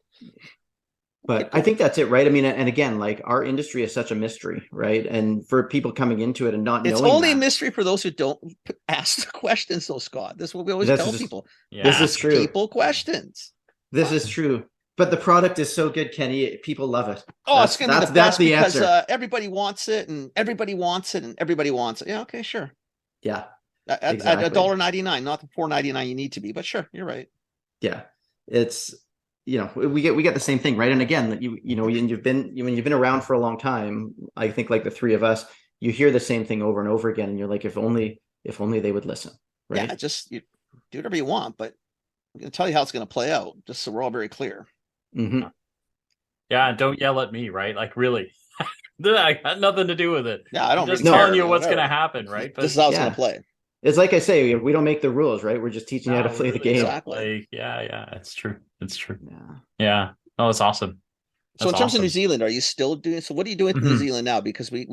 But I think that's it, right? I mean, and again, like our industry is such a mystery, right? And for people coming into it and not knowing, it's only a mystery for those who don't ask the questions. So, Scott, this is what we always tell people. This is true. People questions. This is true. But the product is so good, Kenny. People love it. Oh, it's going to be the best because everybody wants it, and everybody wants it, and everybody wants it. Yeah, okay, sure. Yeah, at $1.99, not the $4.99 you need to be, but sure, you're right. Yeah, it's. we get the same thing, right? And again, when you've been around for a long time, I think like the three of us, you hear the same thing over and over again, and you're like, if only they would listen, right? Yeah, just you do whatever you want, but I'm going to tell you how it's going to play out, just so we're all very clear. Mm-hmm. Yeah, don't yell at me, right? Like, really, I got nothing to do with it. Yeah, I don't I'm just really telling care, you what's whatever. going to happen, right? But This is how it's Yeah. going to play. It's like I say, we don't make the rules, right? We're just teaching you how to play the game. Exactly. Yeah, it's true. It's true. Yeah. Yeah. Oh, it's awesome. So in That's terms of New awesome. Zealand, are you still doing? So what are you doing in New Mhm. Zealand now? Because I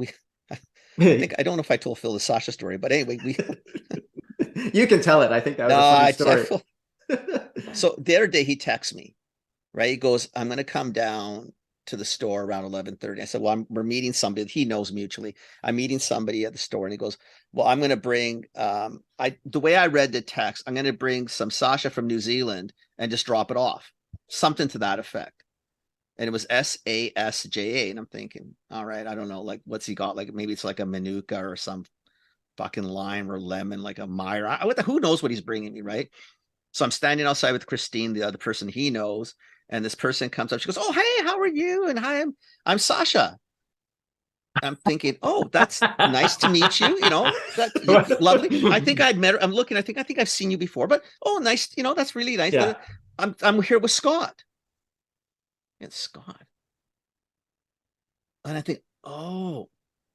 think I don't know if I told Phil the Sasha story, but anyway, You can tell it. I think that was a funny story. So the other day he texts me, right? He goes, "I'm going to come down to the store around 11:30." I said, "Well, we're meeting somebody." He knows mutually. I'm meeting somebody at the store, and he goes, "Well, I'm going to bring the way I read the text, I'm going to bring some Sasha from New Zealand and just drop it off, something to that effect." And it was SASJA, and I'm thinking, all right, I don't know, like what's he got? Like maybe it's like a Manuka or some fucking lime or lemon, like a Myra. Who knows what he's bringing me, right? So I'm standing outside with Christine, the other person he knows, and this person comes up. She goes, "Oh, hey, how are you?" And hi, I'm Sasha. I'm thinking, "Oh, that's nice to meet you. That's lovely. I think I'd met her. I'm looking. I think I've seen you before, but oh, nice. That's really nice. Yeah. I'm here with Scott." It's Scott, and I think, oh,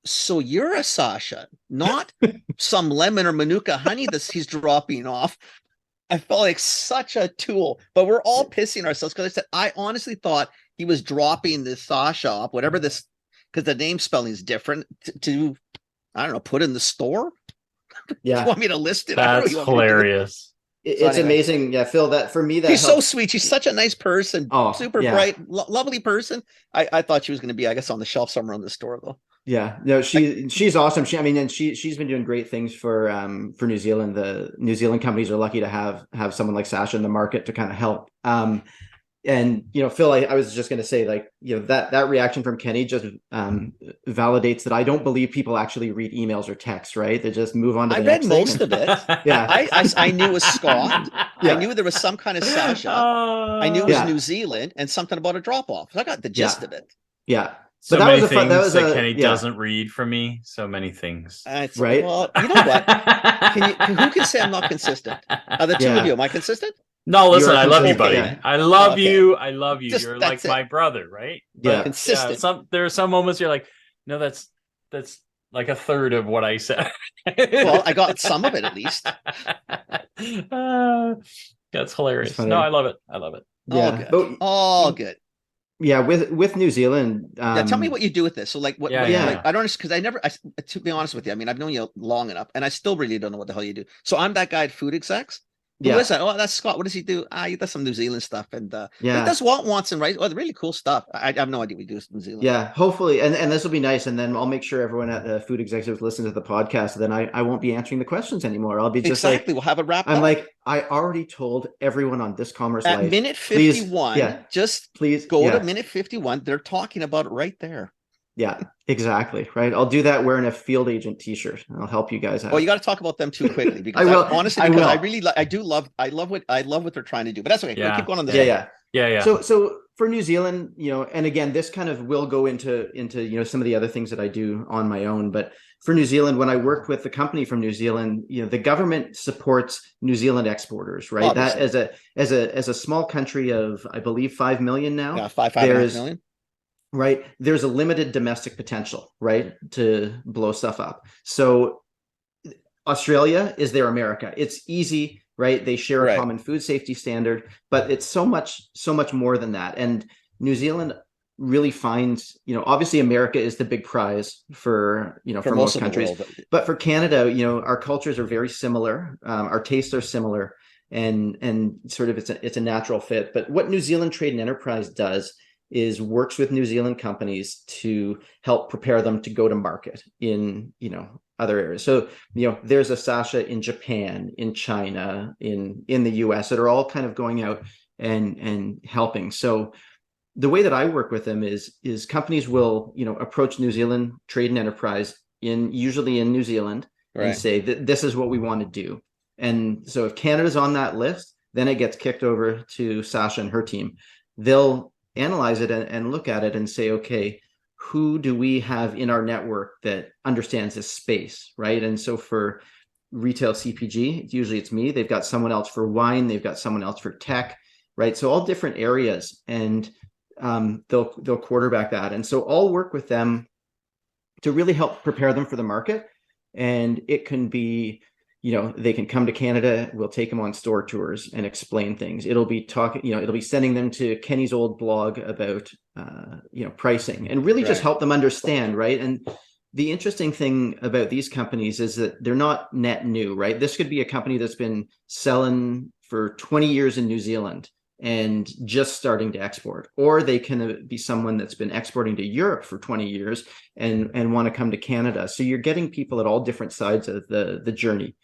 so you're a Sasha, not some lemon or Manuka honey that he's dropping off. I felt like such a tool, but we're all pissing ourselves because I said I honestly thought he was dropping this Sasha off, whatever this, because the name spelling is different, to I don't know, put in the store. Yeah. You want me to list it? I don't know That's what you want me to do. hilarious. It's anyway. amazing. Yeah, Phil, that for me, that She's so helps. sweet. She's such a nice person. Oh, super yeah. bright, lovely person. I thought she was going to be, I guess, on the shelf somewhere in the store, though. Yeah, no, she's awesome. And she's been doing great things for New Zealand. The New Zealand companies are lucky to have someone like Sasha in the market to kind of help. And Phil, I was just going to say, like, that reaction from Kenny just validates that I don't believe people actually read emails or texts, right? They just move on to the next thing. I read most of it. Yeah. I knew it was Scott. Yeah. I knew there was some kind of Sasha. I knew it was New Zealand and something about a drop off. So I got the gist of it. Yeah. So but many that things was that Kenny doesn't read from me. So many things. Right. Well, you know what? Who can say I'm not consistent? The two of you, am I consistent? No, listen, I love you, consistent, buddy. yeah. I love Okay. you. I love you. Just- You're like that's it. my brother, right? Yeah. Consistent. There are some moments you're like, no, that's like a third of what I said. Well, I got some of it at least. That's hilarious. It's funny. No, I love it. I love it. Yeah. All good. Yeah, with New Zealand. Yeah, tell me what you do with this. So, like, what? Yeah, what yeah. like, I don't because to be honest with you, I mean, I've known you long enough, and I still really don't know what the hell you do. So, I'm that guy at Food Execs. Who is that? Oh, that's Scott. What does he do? He does some New Zealand stuff, and he does Walt Watson, right? Oh, really cool stuff. I have no idea what he does in New Zealand. Yeah, hopefully, and this will be nice, and then I'll make sure everyone at the Food Executives listen to the podcast. Then I won't be answering the questions anymore. I'll be just exactly. We'll have it wrapped I'm up. like, I already told everyone on This Commerce At Life. minute 51, please go to minute 51. They're talking about it right there. Yeah, exactly. Right. I'll do that wearing a field agent t-shirt. I'll help you guys out. Well, you got to talk about them too quickly because I will. Honestly, because I really I love what they're trying to do. But that's okay. Yeah. Keep going on this. Yeah. So for New Zealand, and again, this kind of will go into some of the other things that I do on my own. But for New Zealand, when I worked with the company from New Zealand, the government supports New Zealand exporters, right? Obviously. That as a small country of, I believe, 5 million now. Yeah, 5.5 million. Right. There's a limited domestic potential, right, to blow stuff up. So Australia is their America. It's easy, right? They share a common food safety standard, but it's so much more than that. And New Zealand really finds, obviously America is the big prize for most countries, but for Canada, our cultures are very similar. Our tastes are similar, and sort of it's a natural fit. But what New Zealand Trade and Enterprise does is works with New Zealand companies to help prepare them to go to market in, other areas. So, there's a Sasha in Japan, in China, in the US that are all kind of going out and helping. So the way that I work with them is companies will, approach New Zealand Trade and Enterprise usually in New Zealand and say that this is what we want to do. And so if Canada's on that list, then it gets kicked over to Sasha and her team. they'll analyze it and look at it and say, okay, who do we have in our network that understands this space, right? And so for retail CPG, usually it's me. They've got someone else for wine. They've got someone else for tech, right? So all different areas, and they'll quarterback that. And so I'll work with them to really help prepare them for the market. And it can be, they can come to Canada. We'll take them on store tours and explain things. It'll be it'll be sending them to Kenny's old blog about, pricing, and really just help them understand, right? And the interesting thing about these companies is that they're not net new, right? This could be a company that's been selling for 20 years in New Zealand and just starting to export, or they can be someone that's been exporting to Europe for 20 years and want to come to Canada. So you're getting people at all different sides of the journey.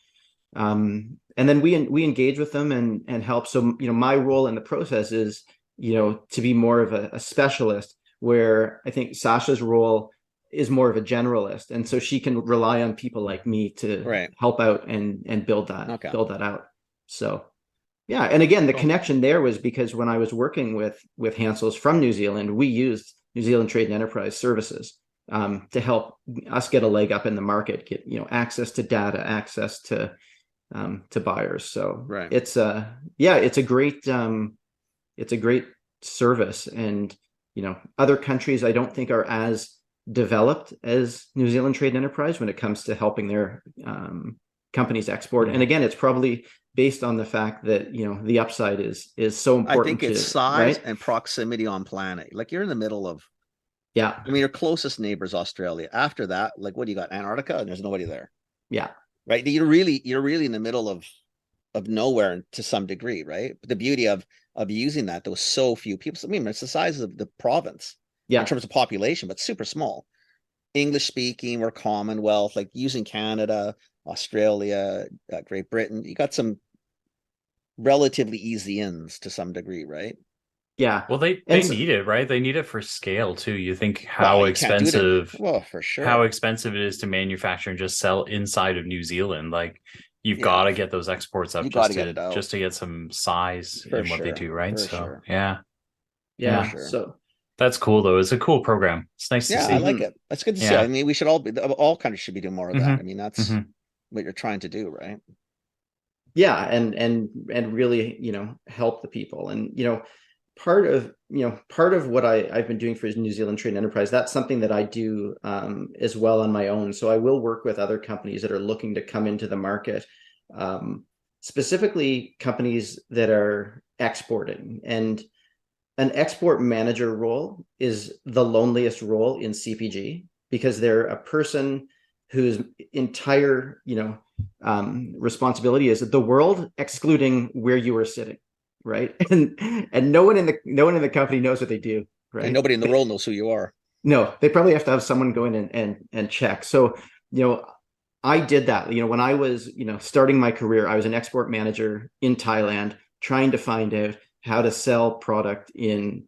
And then we engage with them and help. So, my role in the process is, to be more of a specialist, where I think Sasha's role is more of a generalist. And so she can rely on people like me to help out and build that out. So, yeah. And again, the connection there was because when I was working with Hansel's from New Zealand, we used New Zealand Trade and Enterprise Services to help us get a leg up in the market, get, access to data, access to buyers. So it's a great service. And, other countries I don't think are as developed as New Zealand Trade and Enterprise when it comes to helping their companies export. And again, it's probably based on the fact that, the upside is so important. I think it's size and proximity on planet. Like, you're in the middle of, I mean, your closest neighbor is Australia. After that, like, what do you got? Antarctica, and there's nobody there. Yeah. Right. You're really in the middle of nowhere to some degree, right? But the beauty of using that, there was so few people. I mean, it's the size of the province in terms of population, but super small. English speaking or Commonwealth, like using Canada, Australia, Great Britain, you got some relatively easy ins to some degree, right? Yeah. Well, they need it, right? They need it for scale too. You think how expensive, for sure, how expensive it is to manufacture and just sell inside of New Zealand. Like, you've got to get those exports up just to get some size in what they do, right? So yeah. So that's cool though. It's a cool program. It's nice to see. I like it. That's good to see. I mean, we should all countries should be doing more of that. I mean, that's what you're trying to do, right? Yeah, and really, help the people. And part of what I've been doing for New Zealand Trade and Enterprise, that's something that I do as well on my own. So I will work with other companies that are looking to come into the market, specifically companies that are exporting. And an export manager role is the loneliest role in CPG, because they're a person whose entire responsibility is the world, excluding where you are sitting. Right. And no one in the company knows what they do. Right. And nobody in the world knows who you are. No, they probably have to have someone go in and check. So, I did that. When I was, starting my career, I was an export manager in Thailand, trying to find out how to sell product in,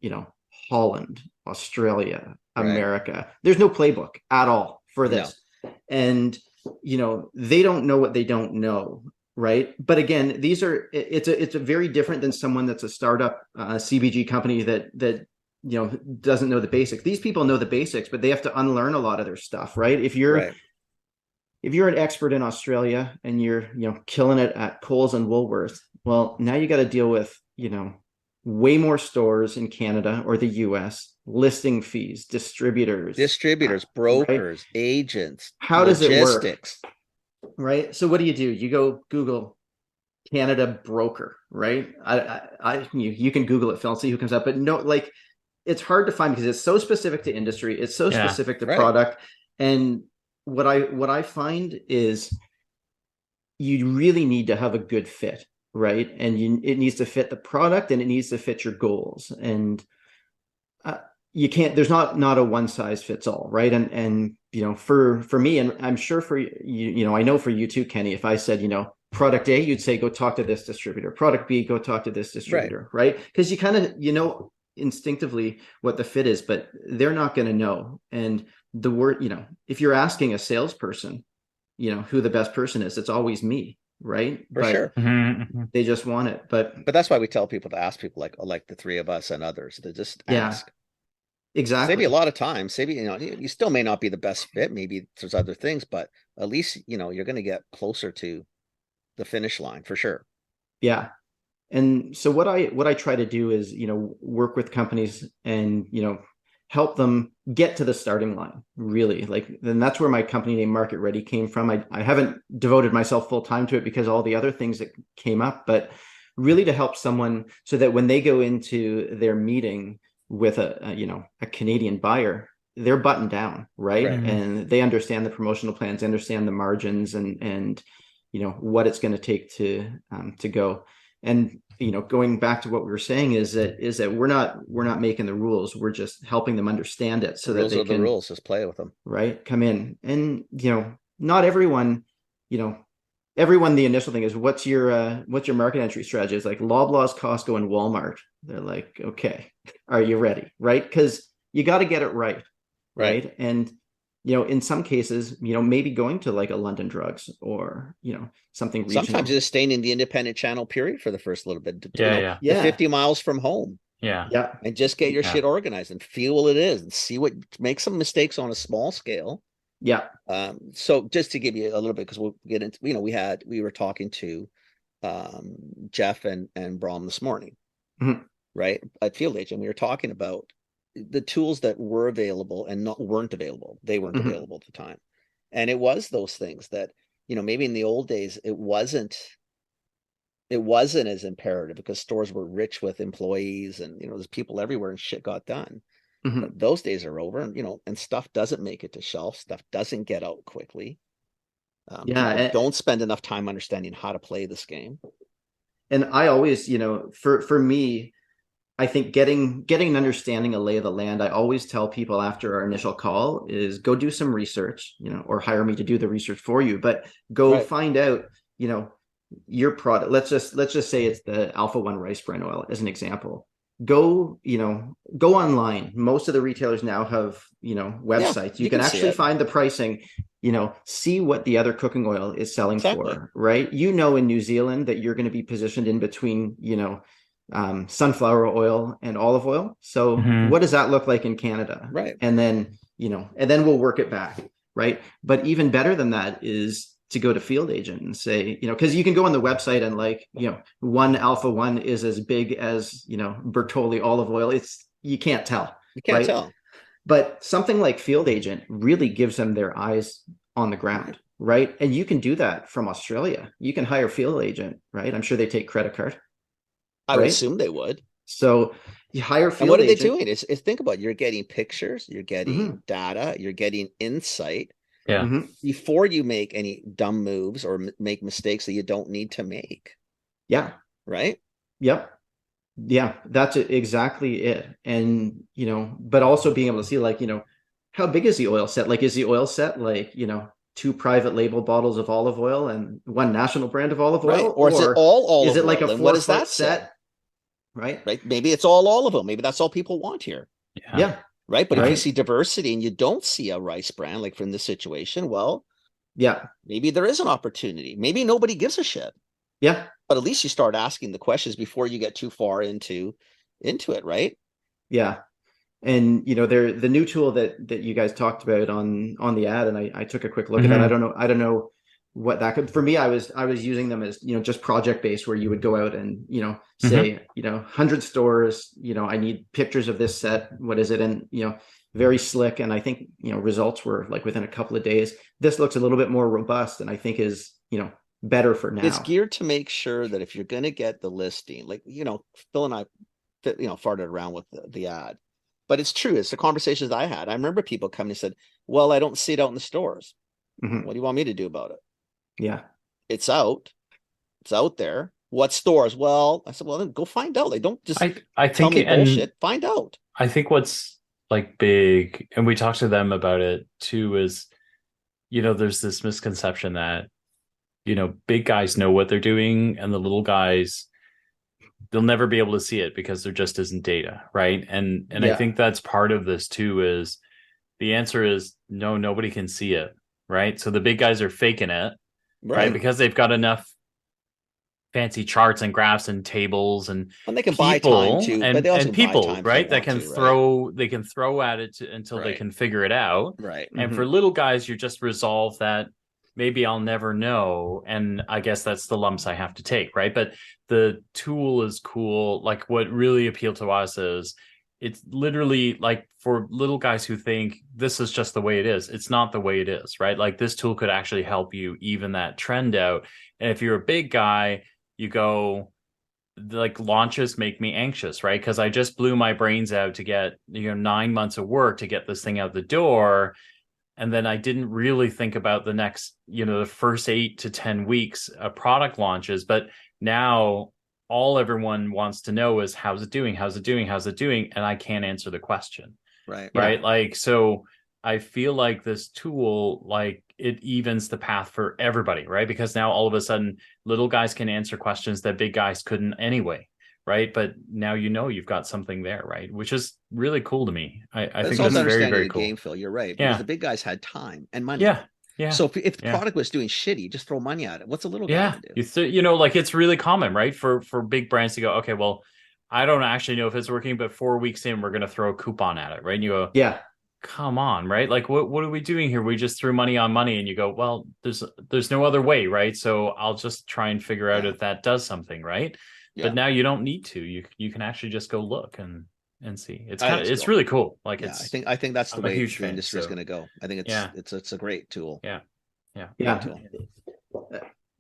Holland, Australia, America. There's no playbook at all for this. No. And, they don't know what they don't know. Right. But again, it's a very different than someone that's a startup CPG company that doesn't know the basics. These people know the basics, but they have to unlearn a lot of their stuff. Right. If you're an expert in Australia and you're, killing it at Coles and Woolworths, well, now you got to deal with, way more stores in Canada or the US, listing fees, distributors, brokers, agents. How does it work? Right. So what do? You go Google Canada broker, right? You can Google it, Phil, and see who comes up. But no, like, it's hard to find because it's so specific to industry. It's so specific to product. And what I find is you really need to have a good fit, right? And it needs to fit the product and it needs to fit your goals. And you can't, there's not a one size fits all, right? And for me, and I'm sure for you, I know for you too, Kenny, if I said, product A, you'd say, go talk to this distributor. Product B, go talk to this distributor, right? Because you kind of, instinctively what the fit is, but they're not going to know. And the word, if you're asking a salesperson, who the best person is, it's always me, right? For But sure. they just want it. But that's why we tell people to ask people like the three of us and others to just ask. Exactly. Save you a lot of time. Save you, you still may not be the best fit. Maybe there's other things, but at least, you're going to get closer to the finish line for sure. Yeah. And so what I try to do is, work with companies and, help them get to the starting line, really. Then that's where my company name Market Ready came from. I haven't devoted myself full time to it because all the other things that came up, but really to help someone so that when they go into their meeting with a Canadian buyer, they're buttoned down, right? And they understand the promotional plans, understand the margins and what it's going to take to go. And going back to what we were saying is that we're not making the rules. We're just helping them understand it so that they can. The rules, just play with them. Right. Come in. And, not everyone, everyone, the initial thing is what's your market entry strategy? It's like Loblaws, Costco, and Walmart. They're like, okay, are you ready? Right. Because you got to get it right. Right. And, in some cases, maybe going to like a London Drugs or, something regional. Sometimes just staying in the independent channel period for the first little bit. 50 miles from home. Yeah. And just get your shit organized and feel what it is and see make some mistakes on a small scale. Yeah. So just to give you a little bit, because we'll get into, we were talking to Jeff and Brom this morning, right? At Field Agent, we were talking about the tools that were available and weren't available. They weren't available at the time. And it was those things that, maybe in the old days, it wasn't as imperative because stores were rich with employees and, there's people everywhere and shit got done. But those days are over and, and stuff doesn't make it to shelf. Stuff doesn't get out quickly. Don't spend enough time understanding how to play this game. And I always, for me, I think getting an understanding, a lay of the land, I always tell people after our initial call is go do some research, or hire me to do the research for you, but go find out, your product. Let's just say it's the Alpha One rice bran oil as an example. Go online. Most of the retailers now have, websites. You can actually find the pricing, see what the other cooking oil is selling for, right? In New Zealand that you're going to be positioned in between, sunflower oil and olive oil. So what does that look like in Canada? Right. And then, and then we'll work it back. Right. But even better than that is to go to Field Agent and say, because you can go on the website and one Alpha One is as big as, Bertolli olive oil. You can't tell. You can't tell. But something like Field Agent really gives them their eyes on the ground. Right. And you can do that from Australia. You can hire Field Agent. Right. I'm sure they take credit card. I would assume they would. So you hire Field and what are Agent. they doing? It's think about it. You're getting pictures, you're getting data, you're getting insight. Yeah. Before you make any dumb moves or make mistakes that you don't need to make. Yeah. Right. Yep. Yeah, that's exactly it. And, but also being able to see how big is the oil set? Is the oil set 2 private label bottles of olive oil and 1 national brand of olive oil? Right. Or is it all olive oil? Is it like a 4-foot set? set? Right. Maybe it's all olive oil. Maybe that's all people want here. Yeah. Right. But if you see diversity and you don't see a rice brand, like from this situation, well, maybe there is an opportunity. Maybe nobody gives a shit. Yeah. But at least you start asking the questions before you get too far into it. Right. Yeah. And, the new tool that you guys talked about on the ad, and I took a quick look at that. I don't know what that could, for me, I was using them as, just project based where you would go out and, say, 100 stores, I need pictures of this set. What is it? And, very slick. And I think, results were within a couple of days. This looks a little bit more robust and I think is, better for now. It's geared to make sure that if you're going to get the listing, Phil and I, farted around with the ad, but it's true. It's the conversations I had. I remember people coming and said, well, I don't see it out in the stores. What do you want me to do about it? Yeah. It's out there. What stores? Well, I said, well, then go find out. Don't just I tell think me bullshit. Find out. I think what's big, and we talked to them about it too, is, there's this misconception that, big guys know what they're doing and the little guys, they'll never be able to see it because there just isn't data. Right. And I think that's part of this too, is the answer is no, nobody can see it. Right. So the big guys are faking it. Right. Because they've got enough fancy charts and graphs and tables and And they can buy time people too, but they also and can buy people, time if they right? That want can to, right? throw they can throw at it until they Right. can figure it out. Right. And Mhm. for little guys, you just resolve that maybe I'll never know, and I guess that's the lumps I have to take, right? But the tool is cool. Like what really appealed to us is it's literally like for little guys who think this is just the way it is. It's not the way it is, right? Like this tool could actually help you even that trend out. And if you're a big guy, you go, like launches make me anxious, right? Because I just blew my brains out to get 9 months of work to get this thing out the door, and then I didn't really think about the next the first 8 to 10 weeks of product launches. But now all everyone wants to know is how's it doing, and I can't answer the question, Right. right? Like, so I feel like this tool, like it evens the path for everybody, right? Because now all of a sudden little guys can answer questions that big guys couldn't anyway, right? But now you've got something there, right? Which is really cool to me. I think It's that's also very, understanding very the cool. game, Phil. You're right. Yeah. Because the big guys had time and money. Yeah. Yeah. So if the Yeah. product was doing shitty, just throw money at it. What's a little guy Yeah. to do? Like it's really common, right? For big brands to go, okay, well, I don't actually know if it's working, but 4 weeks in, we're going to throw a coupon at it, right? And you go, Yeah. come on, right? Like what are we doing here? We just threw money on money, and you go, well, there's no other way, right? So I'll just try and figure out if that does something, right? Yeah. But now you don't need to. You can actually just go look and see. It's I kind of think it's so. really cool. Like Yeah, it's I think that's the I'm a way huge the fan, industry is so- going to go. I think it's a great tool. Yeah. Yeah. Tool.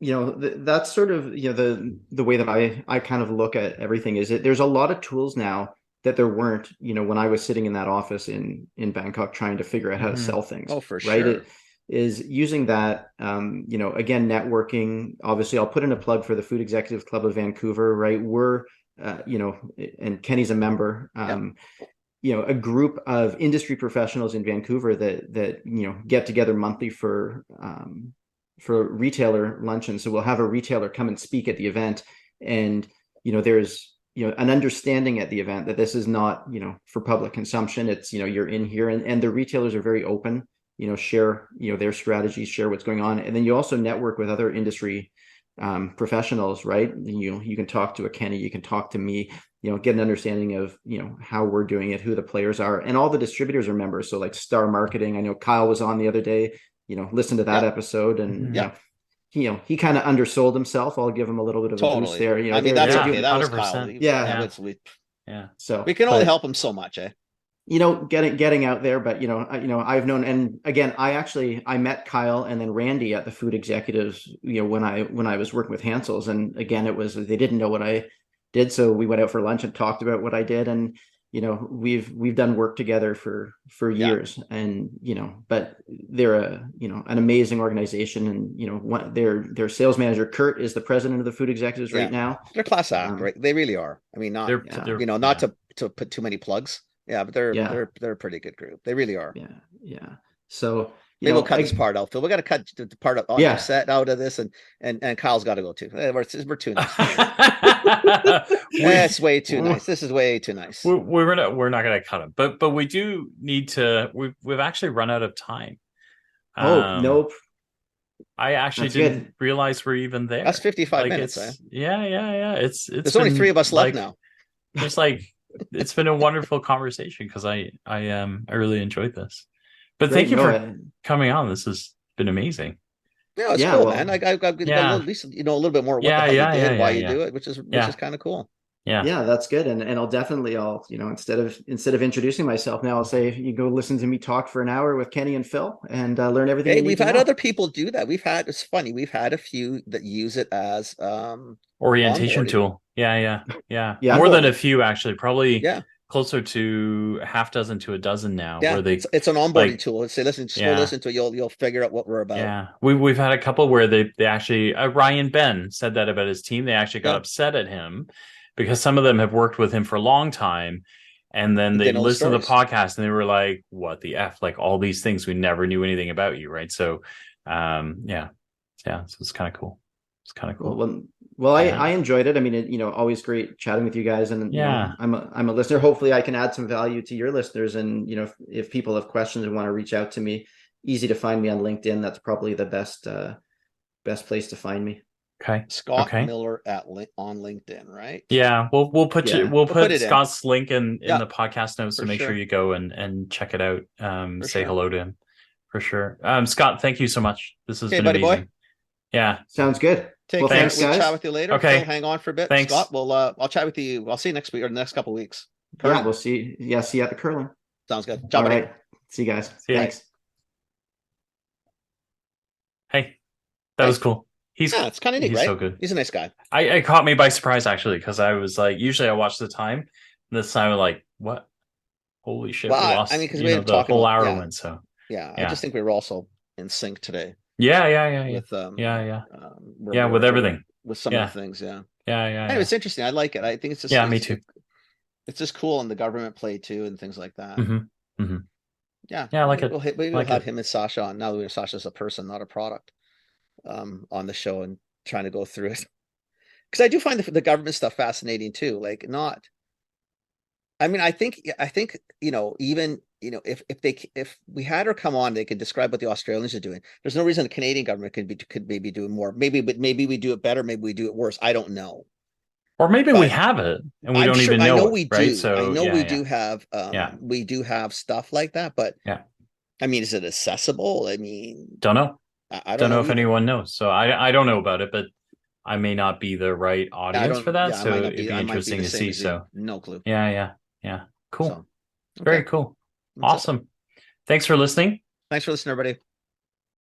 That's sort of the way that I kind of look at everything is there's a lot of tools now that there weren't when I was sitting in that office in Bangkok trying to figure out how to Mhm. sell things. Oh, for right? sure. It is using that again, networking. Obviously, I'll put in a plug for the Food Executives Club of Vancouver, right? We're and Kenny's a member. A group of industry professionals in Vancouver that get together monthly for retailer luncheon. So we'll have a retailer come and speak at the event, and there's an understanding at the event that this is not for public consumption. It's you're in here, and the retailers are very open. Share their strategies, share what's going on, and then you also network with other industry professionals, right? You can talk to a Kenny, you can talk to me, get an understanding of how we're doing it, who the players are, and all the distributors are members. So like Star Marketing, I know Kyle was on the other day. Listen to that episode, and he kind of undersold himself. I'll give him a little bit of a boost there. I mean, that's they're okay. doing- That was 100%. Kyle. Yeah. So we can only but, help him so much, eh? getting out there. But I've known, and again, I met Kyle and then Randy at the Food Executives. When I was working with Hansel's, and again, it was they didn't know what I did, so we went out for lunch and talked about what I did, and we've done work together for years, and but they're an amazing organization, and their sales manager Kurt is the president of the Food Executives right now. They're class act, right? They really are. I mean, not They're not to put too many plugs. Yeah, but they're a pretty good group. They really are. Yeah. So maybe we'll cut this part out, Phil. We got to cut the part of audio set out of this, and Kyle's got to go too. We're too nice. That's way too nice. This is way too nice. We're not gonna cut him, but we do need to. We've actually run out of time. Nope. I actually didn't realize we're even there. That's 55 minutes. Yeah. It's there's only 3 of us left now. It's like it's been a wonderful conversation because I really enjoyed this. But thank you for coming on. This has been amazing. Yeah, it's cool, man. I got at least a little bit more what the hell you did, why you do it, which is kind of cool. Yeah, that's good. And I'll instead of introducing myself now, I'll say you go listen to me talk for an hour with Kenny and Phil and learn everything. Hey, we've had other people do that. It's funny. We've had a few that use it as orientation tool. Yeah. More than a few, actually. Probably closer to half dozen to a dozen now. Yeah, where it's an onboarding tool. Say, listen, just go listen to it. You'll figure out what we're about. Yeah, we've had a couple where they actually Ryan Ben said that about his team. They actually got upset at him because some of them have worked with him for a long time, and then they listened to the podcast and they were like, "What the f? Like all these things we never knew anything about you, right?" So, so it's kind of cool. It's kind of cool. Well, I enjoyed it. I mean, always great chatting with you guys, and I'm a listener. Hopefully, I can add some value to your listeners. And if people have questions and want to reach out to me, easy to find me on LinkedIn. That's probably the best place to find me. Okay. Scott Okay. Miller on LinkedIn, right? Yeah, we'll put Yeah. we'll put it in. Scott's link in Yeah. the podcast notes, so For make sure sure. you go and check it out. Say sure. hello to him for sure. Scott, thank you so much. This has Okay, been buddy boy. amazing. Yeah. Sounds good. Take Well, care. thanks, We'll guys. chat with you later. Okay. Phil, hang on for a bit. Thanks. Scott, I'll chat with you. I'll see you next week or the next couple of weeks. Yeah, Curling? we'll see. Yeah, see you at the curling. Sounds good. Ciao, All buddy. right. See you guys. See ya. Thanks. Hey, that was cool. Yeah, it's kind of neat, he's right? so good. He's a nice guy. I caught me by surprise actually, because I was like, usually I watch the time. This time I'm like, what? Holy shit! Well, we lost. I mean, because you we know, were the talking whole about- hour yeah. went. So Yeah, I Yeah. just think we were also in sync today yeah. with Yeah, with everything. with some Yeah. of the things. Yeah. Yeah. Anyway, it's interesting. I like it. I think it's just Yeah, me it's- too. It's just cool in the government play too and things like that. Mm-hmm. Yeah, Yeah, I like maybe it. Maybe Like we'll have it. him and Sasha on. Now that we know Sasha's a person, not a product, on the show and trying to go through it. Because I do find the government stuff fascinating too. Like, not. I mean, I think even if we had her come on, they could describe what the Australians are doing. There's no reason the Canadian government could maybe do more. Maybe we do it better. Maybe we do it worse. I don't know. Or maybe we But have it and we I'm don't sure- even I know, know it, we right? do. So I know yeah, we yeah. do have Yeah. we do have stuff like that, but Yeah. I mean, is it accessible? I mean, Don't know. I Don't know if either. anyone knows. So I don't know about it, but I may not be the right I audience don't- for that. yeah, I so might not it'd be I might interesting the to same see. as you. So no clue. yeah. Cool. So, Very okay. cool. That's it. Awesome. Thanks for listening. Thanks for listening, everybody.